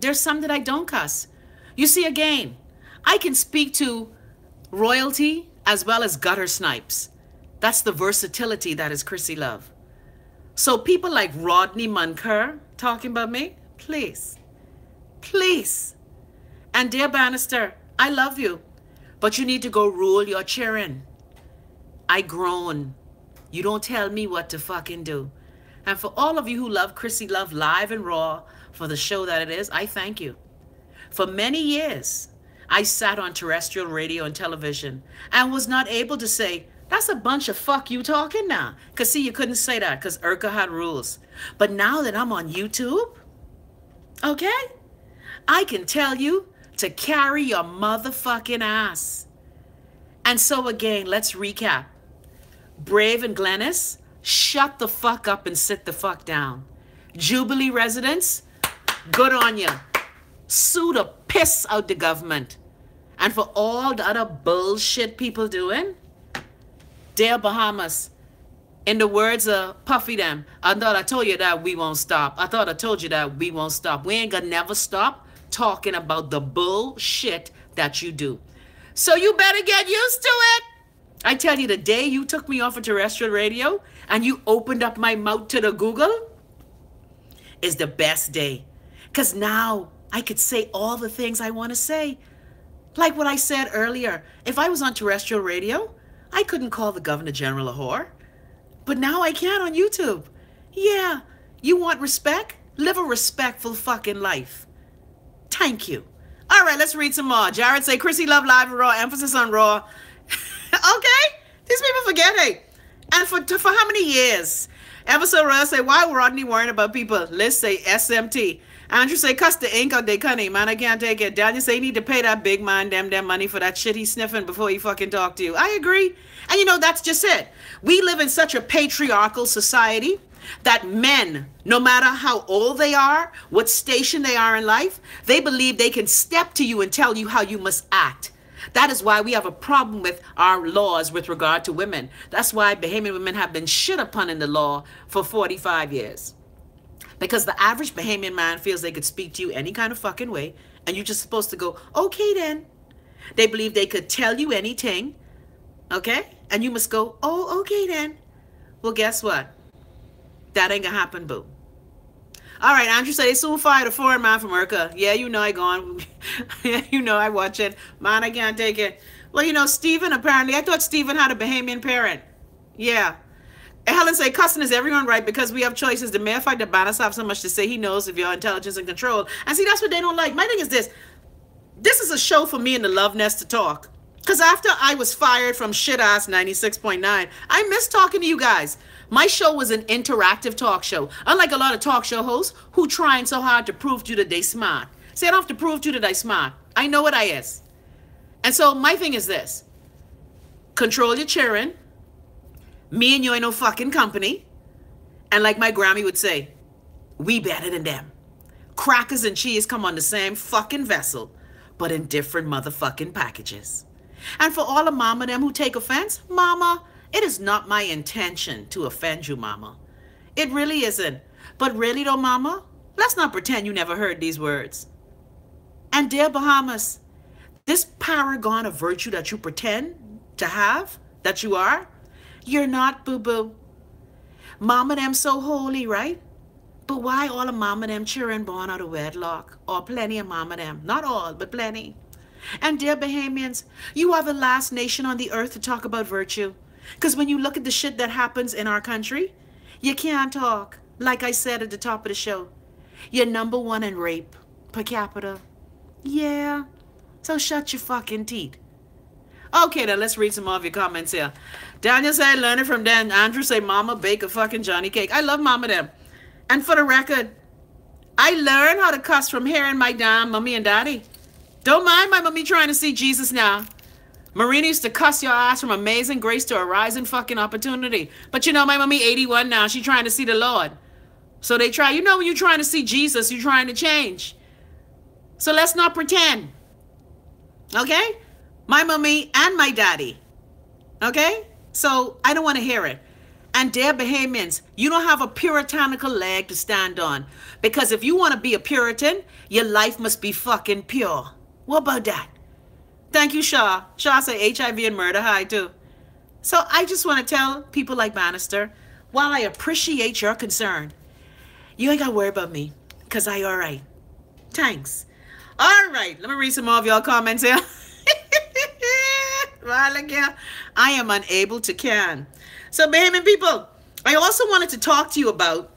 There's some that I don't cuss. You see, again, I can speak to royalty as well as gutter snipes. That's the versatility that is Chrissy Love. So people like Rodney Munker talking about me, please, please. And dear Bannister, I love you, but you need to go rule your cheering. I groan. You don't tell me what to fucking do. And for all of you who love Chrissy Love live and raw for the show that it is, I thank you. For many years, I sat on terrestrial radio and television and was not able to say, that's a bunch of fuck you talking now. Because see, you couldn't say that because Urka had rules. But now that I'm on YouTube, okay, I can tell you to carry your motherfucking ass. And so again, let's recap. Brave and Glenys, shut the fuck up and sit the fuck down. Jubilee residents, good on you. Sue the piss out the government. And for all the other bullshit people doing, dear Bahamas, in the words of Puffy them, I thought I told you that we won't stop. I thought I told you that we won't stop. We ain't gonna never stop talking about the bullshit that you do. So you better get used to it. I tell you, the day you took me off of terrestrial radio and you opened up my mouth to the Google is the best day. Because now I could say all the things I want to say. Like what I said earlier, if I was on terrestrial radio, I couldn't call the Governor General a whore. But now I can on YouTube. Yeah, you want respect? Live a respectful fucking life. Thank you. All right, let's read some more. Jared say, Chrissy love live and raw, emphasis on raw. Okay, these people forgetting. And for how many years? Ever so raw say, why Rodney worrying about people? Liz say, SMT. Andrew say, cuss the ink out they cunning. Man, I can't take it. Daniel say, you need to pay that big man them money for that shit he's sniffing before he fucking talk to you. I agree. And you know, that's just it. We live in such a patriarchal society that men, no matter how old they are, what station they are in life, they believe they can step to you and tell you how you must act. That is why we have a problem with our laws with regard to women. That's why Bahamian women have been shit upon in the law for 45 years. Because the average Bahamian man feels they could speak to you any kind of fucking way, and you're just supposed to go, okay then. They believe they could tell you anything, okay? And you must go, oh, okay then. Well, guess what? That ain't gonna happen, boo. All right, Andrew said they soon fired a foreign man from America. Yeah, you know I gone. Yeah, you know I watch it. Man, I can't take it. Well, you know, Stephen, apparently, I thought Stephen had a Bahamian parent. Yeah. Helen say, cussing is everyone right because we have choices. The mere fact that Banas have so much to say, he knows of your intelligence and control. And see, that's what they don't like. My thing is this. This is a show for me and the Love Nest to talk. Because after I was fired from shit-ass 96.9, I miss talking to you guys. My show was an interactive talk show. Unlike a lot of talk show hosts who trying so hard to prove to you that they smart. See, I don't have to prove to you that I smart. I know what I is. And so my thing is this. Control your cheering. Me and you ain't no fucking company. And like my Grammy would say, we better than them. Crackers and cheese come on the same fucking vessel, but in different motherfucking packages. And for all the mama them who take offense, mama, it is not my intention to offend you, mama. It really isn't. But really though, mama, let's not pretend you never heard these words. And dear Bahamas, this paragon of virtue that you pretend to have, that you are, you're not, boo-boo. Mama them so holy, right? But why all of mama them children born out of wedlock? Or plenty of mama them. Not all, but plenty. And dear Bahamians, you are the last nation on the earth to talk about virtue. Because when you look at the shit that happens in our country, you can't talk. Like I said at the top of the show, you're number one in rape per capita. Yeah, so shut your fucking teeth. Okay, then let's read some more of your comments here. Daniel said, learn it from Dan. Andrew say, mama bake a fucking Johnny cake. I love mama them. And for the record, I learned how to cuss from hearing my damn mommy and daddy. Don't mind my mommy trying to see Jesus now. Marina used to cuss your ass from amazing grace to a rising fucking opportunity. But you know, my mommy 81 now. She trying to see the Lord. So they try. You know, when you're trying to see Jesus, you're trying to change. So let's not pretend. Okay? My mommy and my daddy. Okay? So I don't want to hear it. And dear Bahamians, you don't have a puritanical leg to stand on. Because if you want to be a Puritan, your life must be fucking pure. What about that? Thank you, Shaw. Shaw say HIV and murder high too. So I just want to tell people like Bannister, while I appreciate your concern, you ain't got to worry about me. Because I all right. Thanks. All right. Let me read some more of y'all comments here. I am unable to can. So, Bahamian people, I also wanted to talk to you about,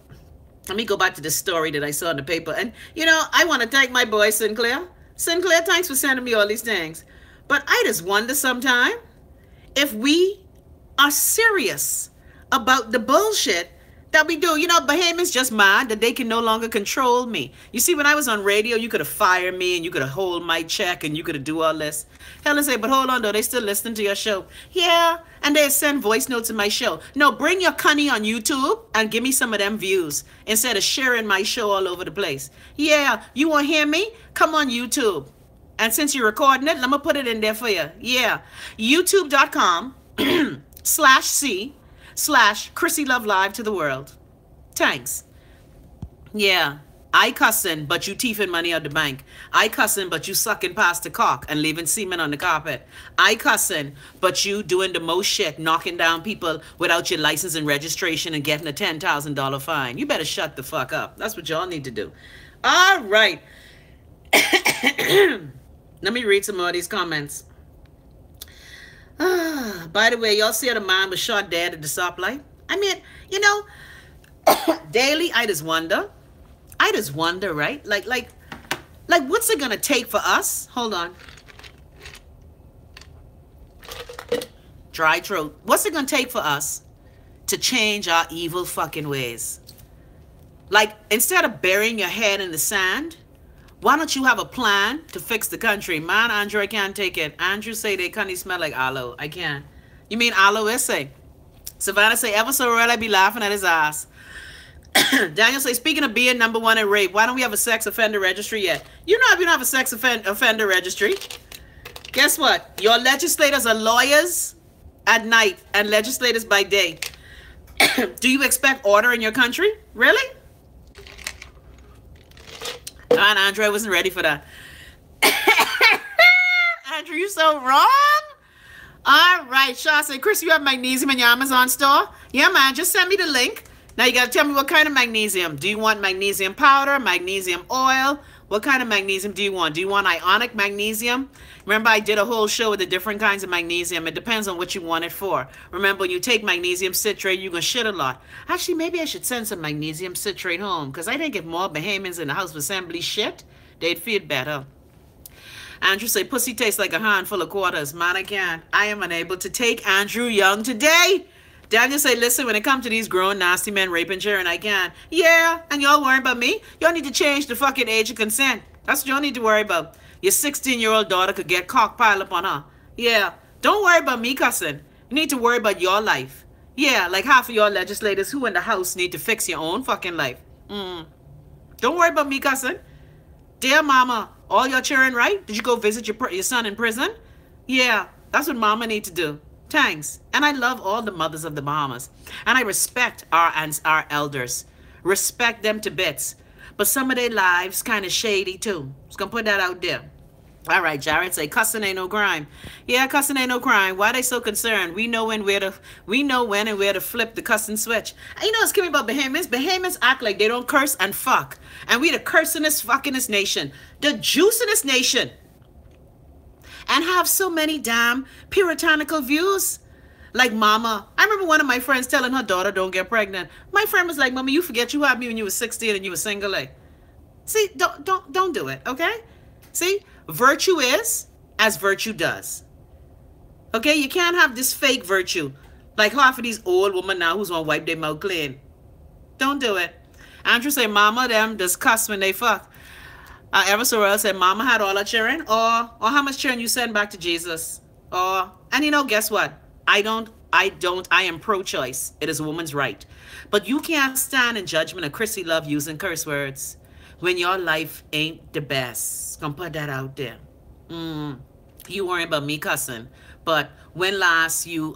let me go back to the story that I saw in the paper. And, you know, I want to thank my boy, Sinclair. Sinclair, thanks for sending me all these things. But I just wonder sometime if we are serious about the bullshit that we do. You know, Bahamians just mad that they can no longer control me. You see, when I was on radio, you could have fired me and you could have hold my check and you could have do all this. Helen say, but hold on though, they still listening to your show. Yeah, and they send voice notes in my show. No, bring your cunny on YouTube and give me some of them views instead of sharing my show all over the place. Yeah, you want to hear me? Come on YouTube. And since you're recording it, let me put it in there for you. Yeah, youtube.com/C/Chrissy Love Live to the world. Thanks. Yeah, I cussing, but you thieving money out the bank. I cussing, but you sucking past the cock and leaving semen on the carpet. I cussing, but you doing the most shit, knocking down people without your license and registration and getting a $10,000 fine. You better shut the fuck up. That's what y'all need to do. All right. Let me read some more of these comments. By the way, y'all see how the man was shot dead at the stoplight? I mean, you know, daily I just wonder, right? Like, Like, what's it gonna take for us? Hold on. Dry throat. What's it gonna take for us to change our evil fucking ways? Like, instead of burying your head in the sand, why don't you have a plan to fix the country? Man, Andrew, I can't take it. Andrew say they can't smell like aloe. I can't. You mean aloe say? Savannah say, ever so real, I be laughing at his ass. Daniel say, speaking of being #1 in rape, why don't we have a sex offender registry yet? You know, if you don't have a sex offender registry, guess what? Your legislators are lawyers at night and legislators by day. Do you expect order in your country? Really? And Andrew, I wasn't ready for that. Andrew, you so wrong. All right, Shaw say, Chris, you have magnesium in your Amazon store? Yeah, man, just send me the link. Now you got to tell me what kind of magnesium. Do you want magnesium powder, magnesium oil? What kind of magnesium do you want? Do you want ionic magnesium? Remember, I did a whole show with the different kinds of magnesium. It depends on what you want it for. Remember, when you take magnesium citrate, you're going to shit a lot. Actually, maybe I should send some magnesium citrate home, because I think if more Bahamians in the House of Assembly shit, they'd feel better. Andrew say, pussy tastes like a handful of quarters. Man, I can't. I am unable to take Andrew Young today. Daniel say, listen, when it comes to these grown nasty men raping children, I can't. Yeah, and y'all worrying about me? Y'all need to change the fucking age of consent. That's what y'all need to worry about. Your 16-year-old daughter could get cock piled up on her. Yeah, don't worry about me cussing. You need to worry about your life. Yeah, like half of your legislators who in the House need to fix your own fucking life. Don't worry about me cussing. Dear mama, all your children right? Did you go visit your son in prison? Yeah, that's what mama need to do. Thanks. And I love all the mothers of the Bahamas. And I respect our elders. Respect them to bits. But some of their lives kind of shady too. Just gonna put that out there. All right, Jared say, cussing ain't no crime. Yeah, cussing ain't no crime. Why they so concerned? We know when and where to flip the cussing switch. And you know what's coming about Bahamians? Bahamians act like they don't curse and fuck. And we the cursingest, fuckingest nation. The juicingest nation. And have so many damn puritanical views. Like mama. I remember one of my friends telling her daughter don't get pregnant. My friend was like, Mama, you forget you had me when you were 16 and you were single. See, don't do it, okay? See, virtue is as virtue does. Okay, you can't have this fake virtue. Like half of these old women now who's gonna wipe their mouth clean. Don't do it. Andrew say, mama, them just cuss when they fuck. Ever so well said, mama had all her children, or how much children you send back to Jesus, and you know, guess what? I am pro-choice. It is a woman's right. But you can't stand in judgment of Chrissy Love using curse words when your life ain't the best. Gonna put that out there. You worry about me cussing, but when last you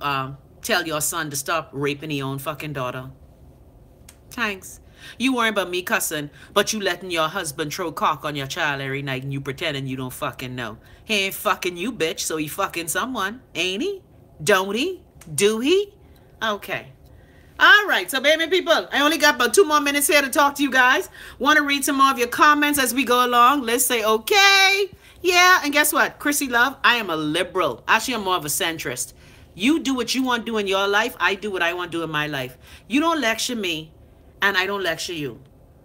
tell your son to stop raping his own fucking daughter? Thanks. You worry about me cussing, but you letting your husband throw cock on your child every night and you pretending you don't fucking know. He ain't fucking you, bitch, so he fucking someone, ain't he? Don't he? Do he? Okay. All right, so baby people, I only got about 2 more minutes here to talk to you guys. Want to read some more of your comments as we go along. Let's say okay. Yeah, and guess what? Chrissy Love, I am a liberal. Actually, I'm more of a centrist. You do what you want to do in your life. I do what I want to do in my life. You don't lecture me, and I don't lecture you.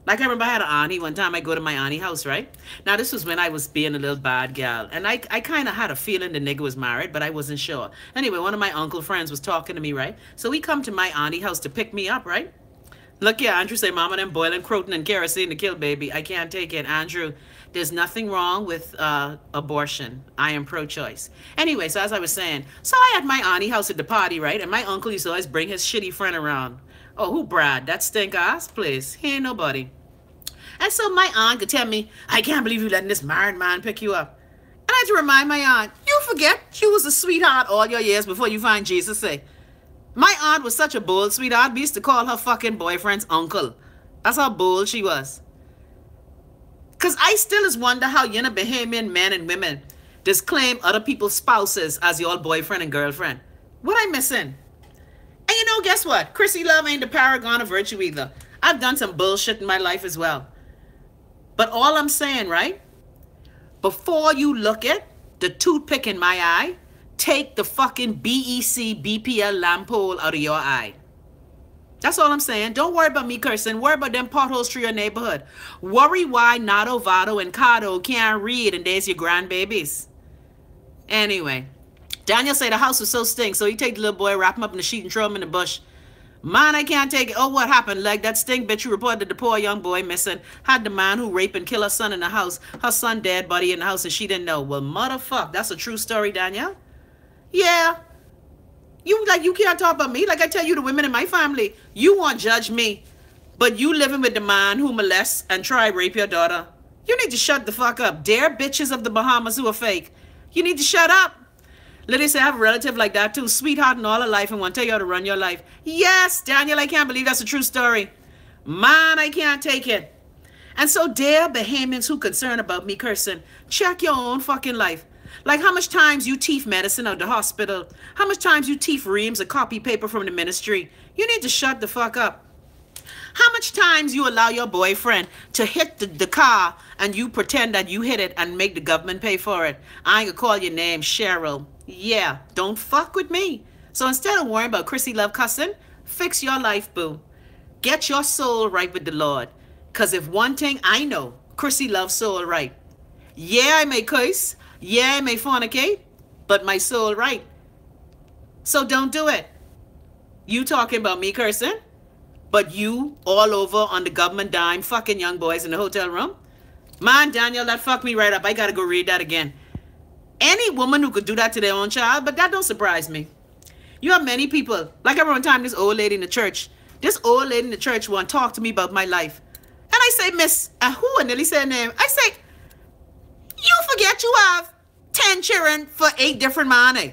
Like I remember I had an auntie one time. I go to my auntie house, right? Now this was when I was being a little bad gal. And I kind of had a feeling the nigga was married, but I wasn't sure. Anyway, one of my uncle friends was talking to me, right? So we come to my auntie house to pick me up, right? Look here, Andrew say, mama, them boiling croton and kerosene to kill baby. I can't take it. Andrew, there's nothing wrong with abortion. I am pro-choice. Anyway, so as I was saying, so I had my auntie house at the party, right? And my uncle used to always bring his shitty friend around. Oh, who Brad? That stink ass? Please. He ain't nobody. And so my aunt could tell me, I can't believe you letting this married man pick you up. And I had to remind my aunt, you forget you was a sweetheart all your years before you find Jesus. Say, my aunt was such a bold sweetheart. We used to call her fucking boyfriend's uncle. That's how bold she was. Because I still just wonder how you know Bahamian men and women just claim other people's spouses as your boyfriend and girlfriend. What I missing? And you know, guess what? Chrissy Love ain't the paragon of virtue either. I've done some bullshit in my life as well. But all I'm saying, right? Before you look at the toothpick in my eye, take the fucking BEC BPL lamp pole out of your eye. That's all I'm saying. Don't worry about me cursing. Worry about them potholes through your neighborhood. Worry why Nato, Vado, and Cado can't read and there's your grandbabies. Anyway, Daniel said the house was so stink, so he take the little boy, wrap him up in the sheet, and throw him in the bush. Man, I can't take it. Oh, what happened? Like that stink bitch who reported the poor young boy missing had the man who raped and killed her son in the house, her son dead body in the house, and she didn't know. Well, motherfuck, that's a true story, Danielle. Yeah. You can't talk about me. Like I tell you, the women in my family, you won't judge me, but you living with the man who molests and try rape your daughter. You need to shut the fuck up. Dare bitches of the Bahamas who are fake. You need to shut up. Lily said, I have a relative like that too, sweetheart in all her life and want to tell you how to run your life. Yes, Daniel, I can't believe that's a true story. Man, I can't take it. And so dare Bahamians who concerned about me cursing, check your own fucking life. Like how much times you teeth medicine out the hospital, how much times you teeth reams of copy paper from the ministry. You need to shut the fuck up. How much times you allow your boyfriend to hit the car and you pretend that you hit it and make the government pay for it? I ain't gonna call your name Cheryl. Yeah, don't fuck with me. So instead of worrying about Chrissy love cussing, fix your life, boo. Get your soul right with the Lord. Cause if one thing I know, Chrissy loves soul right. Yeah, I may curse. Yeah, I may fornicate. But my soul right. So don't do it. You talking about me cursing? But you all over on the government dime fucking young boys in the hotel room? Man, Daniel, that fucked me right up. I gotta go read that again. Any woman who could do that to their own child, but that don't surprise me. You have many people, like I remember one time this old lady in the church. This old lady in the church want to talk to me about my life. And I say, Miss, who? And Nelly said her name. I say, you forget you have 10 children for 8 different men, eh?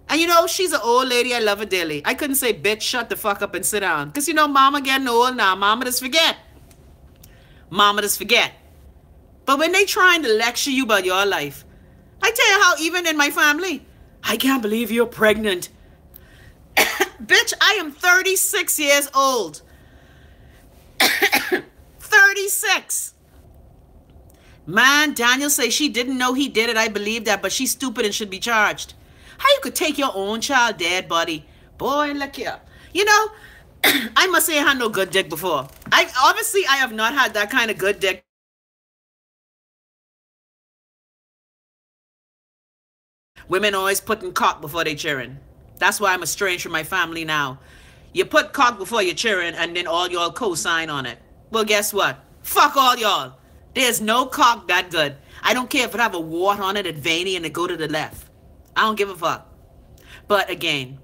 And you know, she's an old lady. I love her dearly. I couldn't say, bitch, shut the fuck up and sit down. Because, you know, mama getting old now. Mama just forget. Mama just forget. But when they trying to lecture you about your life, I tell you how even in my family, I can't believe you're pregnant. Bitch, I am 36 years old. 36. Man, Daniel say she didn't know he did it. I believe that, but she's stupid and should be charged. How you could take your own child dead body? Boy, look here. You know, I must say I had no good dick before. I have not had that kind of good dick. Women always putting cock before they cheering. That's why I'm estranged from my family now. You put cock before your cheering and then all y'all co-sign on it. Well, guess what? Fuck all y'all. There's no cock that good. I don't care if it have a wart on it, it's veiny, and it go to the left. I don't give a fuck. But again,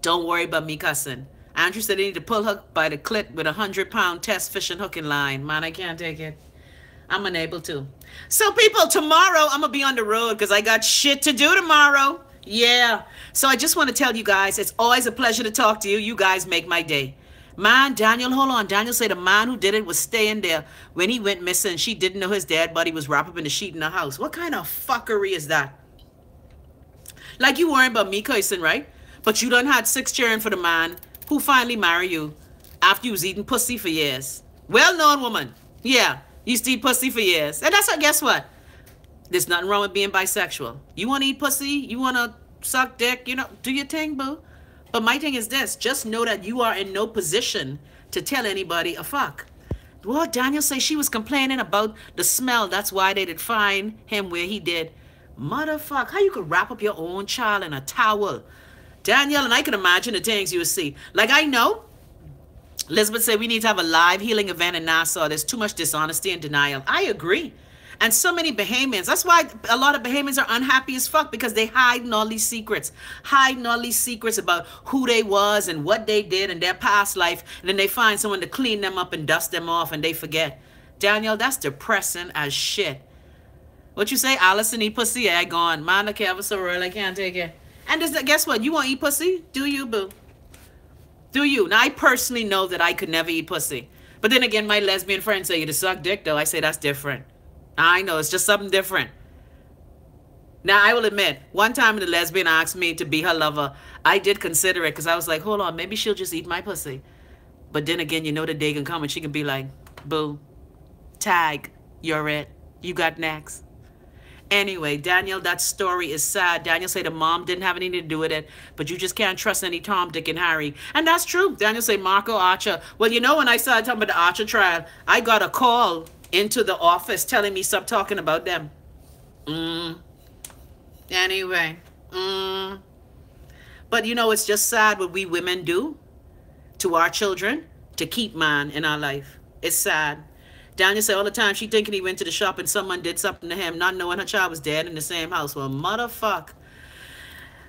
don't worry about me cussing. Andrew said they need to pull her by the clit with 100-pound test fishing hooking line. Man, I can't take it. I'm unable to. So people, tomorrow I'm going to be on the road because I got shit to do tomorrow. Yeah. So I just want to tell you guys, it's always a pleasure to talk to you. You guys make my day. Man, Daniel, hold on. Daniel said the man who did it was staying there when he went missing. She didn't know his dead body was wrapped up in the sheet in the house. What kind of fuckery is that? Like you worrying about me cursing, right? But you done had 6 children for the man who finally married you after you was eating pussy for years. Well-known woman. Yeah, you used to eat pussy for years. And that's what, guess what? There's nothing wrong with being bisexual. You want to eat pussy? You want to suck dick? You know, do your thing, boo. But my thing is this. Just know that you are in no position to tell anybody a fuck. Well, Daniel says she was complaining about the smell. That's why they did find him where he did. Motherfucker, how you could wrap up your own child in a towel? Danielle, and I can imagine the things you would see. Like I know, Elizabeth said we need to have a live healing event in Nassau. There's too much dishonesty and denial. I agree. And so many Bahamians. That's why a lot of Bahamians are unhappy as fuck, because they hiding all these secrets. Hiding all these secrets about who they was and what they did in their past life. And then they find someone to clean them up and dust them off and they forget. Danielle, that's depressing as shit. What you say? Allison eat pussy? I gone. Man, the cat was so real, I can't take it. And guess what? You want to eat pussy? Do you, boo? Do you? Now, I personally know that I could never eat pussy. But then again, my lesbian friends say you to suck dick, though. I say that's different. I know, it's just something different. Now, I will admit, one time the lesbian asked me to be her lover, I did consider it because I was like, hold on, maybe she'll just eat my pussy. But then again, you know the day can come and she can be like, boo, tag, you're it. You got next. Anyway, Daniel, that story is sad. Daniel said the mom didn't have anything to do with it, but you just can't trust any Tom, Dick, and Harry. And that's true. Daniel said Marco Archer. Well, you know, when I started talking about the Archer trial, I got a call into the office telling me stop talking about them. Anyway. But, you know, it's just sad what we women do to our children to keep man in our life. It's sad. Daniel said all the time she thinking he went to the shop and someone did something to him, not knowing her child was dead in the same house. Well, motherfuck.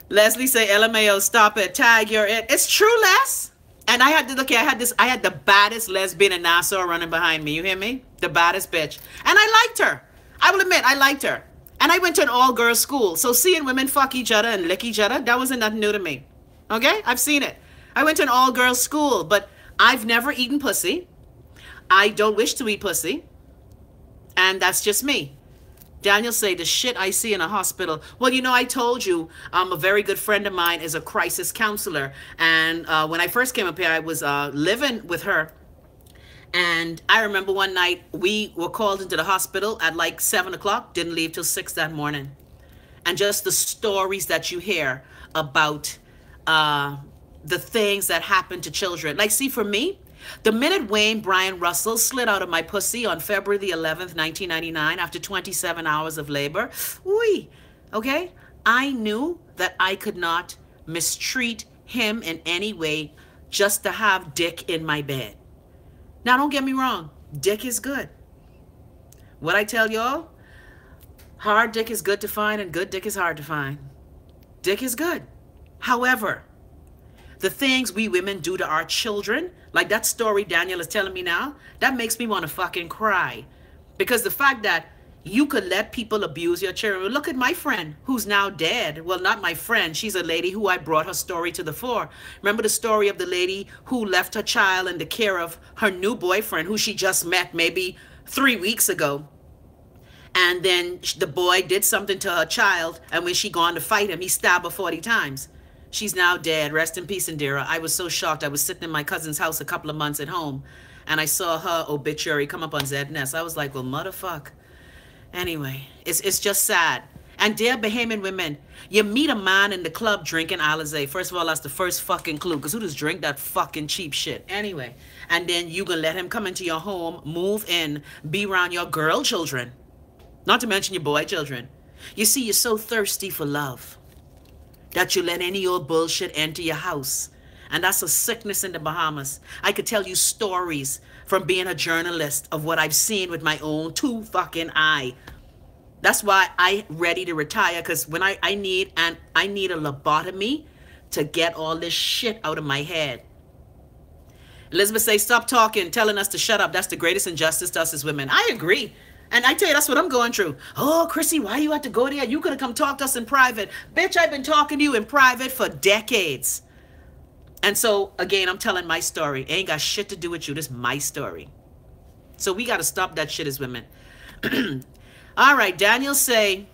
Leslie say, LMAO, stop it. Tag, you're it. It's true, Les. And I had to look at, I had the baddest lesbian in Nassau running behind me. You hear me? The baddest bitch. And I liked her. I will admit, I liked her. And I went to an all-girls school. So seeing women fuck each other and lick each other, that wasn't nothing new to me. Okay? I've seen it. I went to an all-girls school, but I've never eaten pussy. I don't wish to eat pussy. And that's just me. Daniel say the shit I see in a hospital. Well, you know, I told you a very good friend of mine is a crisis counselor. And when I first came up here, I was living with her. And I remember one night we were called into the hospital at like 7 o'clock. Didn't leave till 6 that morning. And just the stories that you hear about the things that happen to children. Like, see, for me, the minute Wayne Brian Russell slid out of my pussy on February the 11th, 1999, after 27 hours of labor, okay, I knew that I could not mistreat him in any way just to have dick in my bed. Now, don't get me wrong. Dick is good. What I tell y'all, hard dick is good to find and good dick is hard to find. Dick is good. However, the things we women do to our children, like that story Daniel is telling me now, that makes me want to fucking cry. Because the fact that you could let people abuse your children. Look at my friend who's now dead. Well, not my friend. She's a lady who I brought her story to the fore. Remember the story of the lady who left her child in the care of her new boyfriend who she just met maybe 3 weeks ago. And then the boy did something to her child. And when she gone to fight him, he stabbed her 40 times. She's now dead. Rest in peace, Indira. I was so shocked. I was sitting in my cousin's house a couple of months at home, and I saw her obituary come up on ZNS. I was like, well, motherfuck. Anyway, it's just sad. And dear Bahamian women, you meet a man in the club drinking Alizé. First of all, that's the first fucking clue, because who does drink that fucking cheap shit? Anyway, and then you gonna let him come into your home, move in, be around your girl children, not to mention your boy children. You see, you're so thirsty for love that you let any old bullshit enter your house. And that's a sickness in the Bahamas. I could tell you stories from being a journalist of what I've seen with my own two fucking eye. That's why I ready to retire, because when I need a lobotomy to get all this shit out of my head. Elizabeth say, stop talking, telling us to shut up. That's the greatest injustice to us as women. I agree. And I tell you, that's what I'm going through. Oh, Chrissy, why you have to go there? You could have come talk to us in private. Bitch, I've been talking to you in private for decades. And so, again, I'm telling my story. Ain't got shit to do with you. This is my story. So we got to stop that shit as women. All right, Daniel say,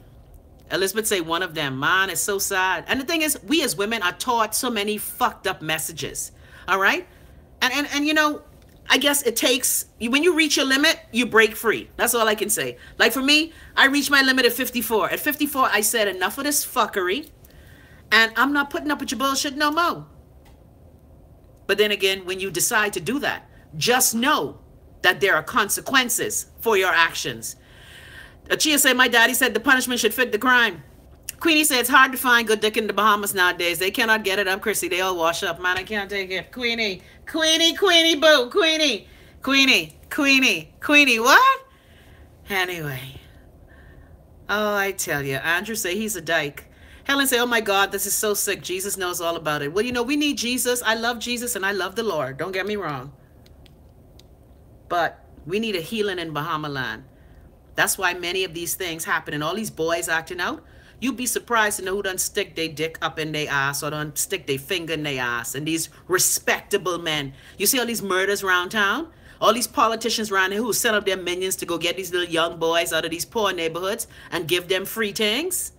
Elizabeth say, one of them. Man, it's so sad. And the thing is, we as women are taught so many fucked up messages. All right? And you know, I guess it takes, when you reach your limit, you break free. That's all I can say. Like for me, I reached my limit at 54. At 54, I said enough of this fuckery, and I'm not putting up with your bullshit no more. But then again, when you decide to do that, just know that there are consequences for your actions. Achia said, my daddy said the punishment should fit the crime. Queenie said, it's hard to find good dick in the Bahamas nowadays. They cannot get it up, Chrissy. They all wash up. Man, I can't take it. Queenie, Queenie, Queenie, boo. Queenie, Queenie, Queenie, Queenie, what? Anyway. Oh, I tell you. Andrew say he's a dyke. Helen say, oh my God, this is so sick. Jesus knows all about it. Well, you know, we need Jesus. I love Jesus and I love the Lord. Don't get me wrong. But we need a healing in Bahama land. That's why many of these things happen. And all these boys acting out, you'd be surprised to know who done stick their dick up in their ass or done stick their finger in their ass. And these respectable men. You see all these murders around town? All these politicians around here who send up their minions to go get these little young boys out of these poor neighborhoods and give them free things.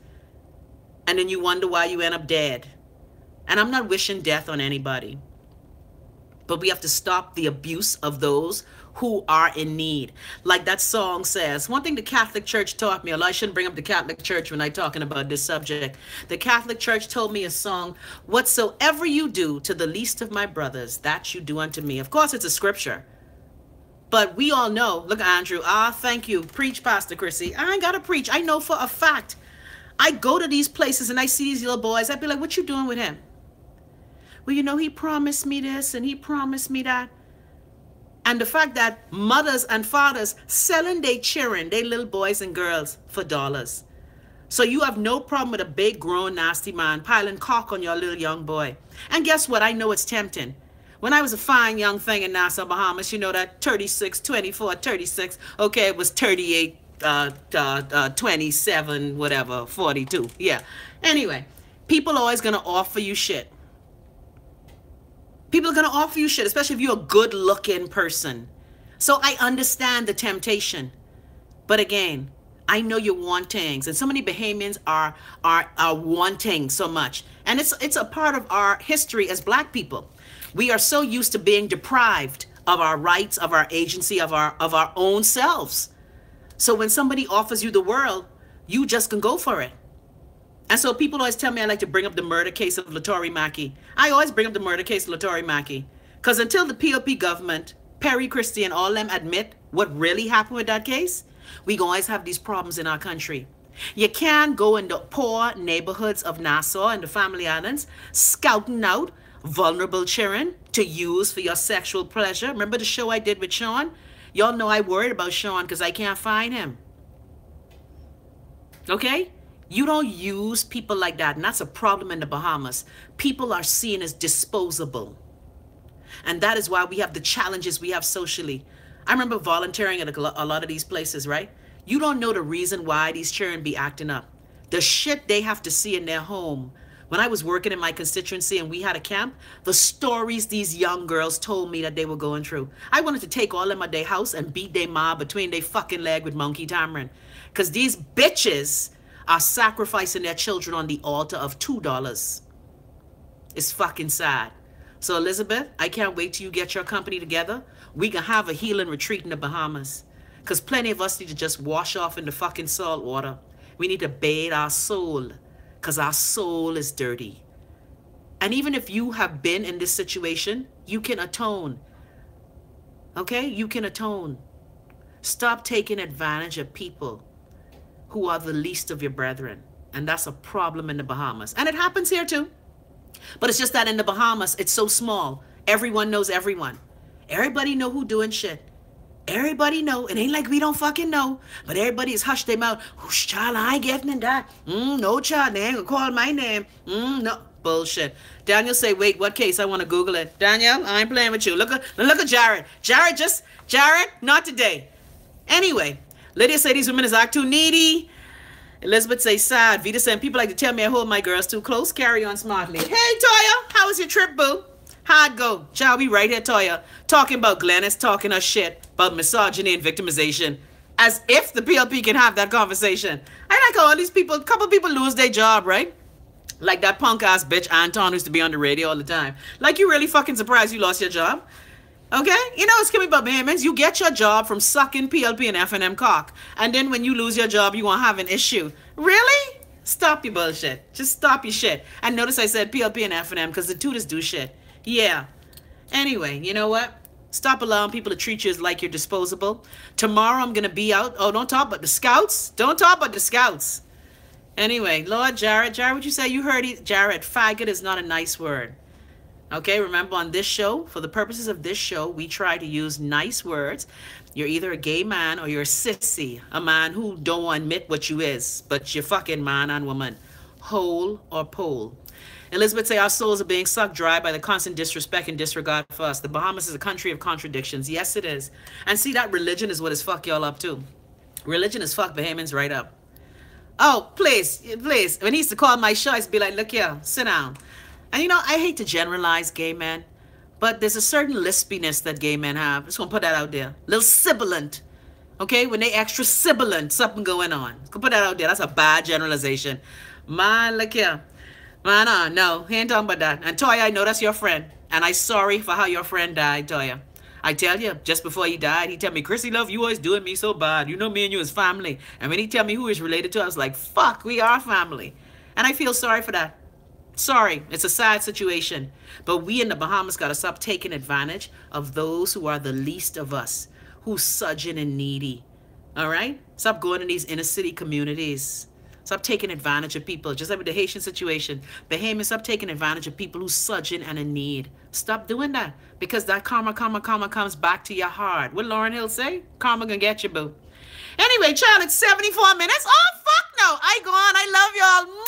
And then you wonder why you end up dead. And I'm not wishing death on anybody. But we have to stop the abuse of those who are in need. Like that song says, one thing the Catholic Church taught me, although I shouldn't bring up the Catholic Church when I'm talking about this subject. The Catholic Church told me a song, whatsoever you do to the least of my brothers, that you do unto me. Of course, it's a scripture. But we all know, look, Andrew, thank you. Preach, Pastor Chrissy. I ain't got to preach. I know for a fact. I go to these places and I see these little boys. I'd be like, what you doing with him? Well, you know, he promised me this and he promised me that. And the fact that mothers and fathers selling their children, their little boys and girls for dollars. So you have no problem with a big, grown, nasty man piling cock on your little young boy. And guess what? I know it's tempting. When I was a fine young thing in Nassau, Bahamas, you know that 36, 24, 36. Okay, it was 38, 27, whatever, 42. Yeah. Anyway, people are always going to offer you shit. People are going to offer you shit, especially if you're a good-looking person. So I understand the temptation. But again, I know you want things. And so many Bahamians are wanting so much. And it's a part of our history as black people. We are so used to being deprived of our rights, of our agency, of our own selves. So when somebody offers you the world, you just can go for it. And so people always tell me I like to bring up the murder case of Latori Mackey. I always bring up the murder case of Latori Mackey. Because until the PLP government, Perry Christie and all them admit what really happened with that case, we gonna always have these problems in our country. You can't go in the poor neighborhoods of Nassau and the Family Islands scouting out vulnerable children to use for your sexual pleasure. Remember the show I did with Sean? Y'all know I worried about Sean because I can't find him. Okay? You don't use people like that, and that's a problem in the Bahamas. People are seen as disposable. And that is why we have the challenges we have socially. I remember volunteering at a lot of these places, right? You don't know the reason why these children be acting up. The shit they have to see in their home. When I was working in my constituency and we had a camp, the stories these young girls told me that they were going through. I wanted to take all them at their house and beat their ma between their fucking leg with monkey tamarind. Because these bitches are sacrificing their children on the altar of $2. It's fucking sad. So Elizabeth, I can't wait till you get your company together. We can have a healing retreat in the Bahamas. Because plenty of us need to just wash off in the fucking salt water. We need to bathe our soul. Because our soul is dirty. And even if you have been in this situation, you can atone. Okay? You can atone. Stop taking advantage of people who are the least of your brethren. And that's a problem in the Bahamas. And it happens here too. But it's just that in the Bahamas, it's so small. Everyone knows everyone. Everybody know who doing shit. Everybody know. It ain't like we don't fucking know. But everybody is hushed their mouth. Whoosh, child, I ain't getting in that. No, child, they ain't gonna call my name. No. Bullshit. Daniel say, wait, what case? I want to Google it. Daniel, I ain't playing with you. Look at Jared. Jared, not today. Anyway, Lydia say these women is act too needy. Elizabeth say sad. Vita saying people like to tell me I hold my girls too close. Carry on smartly. Hey, Toya, how was your trip, boo? How'd go? Shall we right here, Toya, talking about Glenys, talking her shit about misogyny and victimization. As if the PLP can have that conversation. I like how all these people, a couple people lose their job, right? Like that punk ass bitch Anton who used to be on the radio all the time. Like you really fucking surprised you lost your job? Okay? You know it's coming about Bahamians. You get your job from sucking PLP and F&M cock. And then when you lose your job, you won't have an issue. Really? Stop your bullshit. Just stop your shit. And notice I said PLP and F&M because the two just do shit. Yeah. Anyway, you know what? Stop allowing people to treat you as like you're disposable. Tomorrow I'm going to be out. Oh, don't talk about the scouts. Don't talk about the scouts. Anyway, Lord Jared, what you say? You heard it. Jared, faggot is not a nice word. Okay, remember on this show, for the purposes of this show, we try to use nice words. You're either a gay man or you're a sissy, a man who don't admit what you is, but you're fucking man and woman, whole or pole. Elizabeth say our souls are being sucked dry by the constant disrespect and disregard for us. The Bahamas is a country of contradictions. Yes, it is. And see, that religion is what is fuck y'all up too. Religion is fuck Bahamians right up. Oh, please. When he used to call my show, I used to be like, look here, sit down. And you know, I hate to generalize gay men, but there's a certain lispiness that gay men have. Just gonna put that out there. Little sibilant. Okay? When they extra sibilant, something going on. Gonna put that out there. That's a bad generalization. Man, look here. Man, no, he ain't talking about that. And Toya, I know that's your friend. And I'm sorry for how your friend died, Toya. I tell you, just before he died, he tell me, Chrissy, love, you always doing me so bad. You know me and you is family. And when he tell me who is related to, I was like, fuck, we are family. And I feel sorry for that. Sorry, it's a sad situation. But we in the Bahamas got to stop taking advantage of those who are the least of us, who's sudging and needy. All right? Stop going in these inner city communities. Stop taking advantage of people. Just like with the Haitian situation. Bahamians, stop taking advantage of people who's sudging and in need. Stop doing that. Because that karma comes back to your heart. What Lauryn Hill say? Karma gonna get you, boo. Anyway, child, it's 74 minutes. Oh, fuck no. I go on. I love y'all.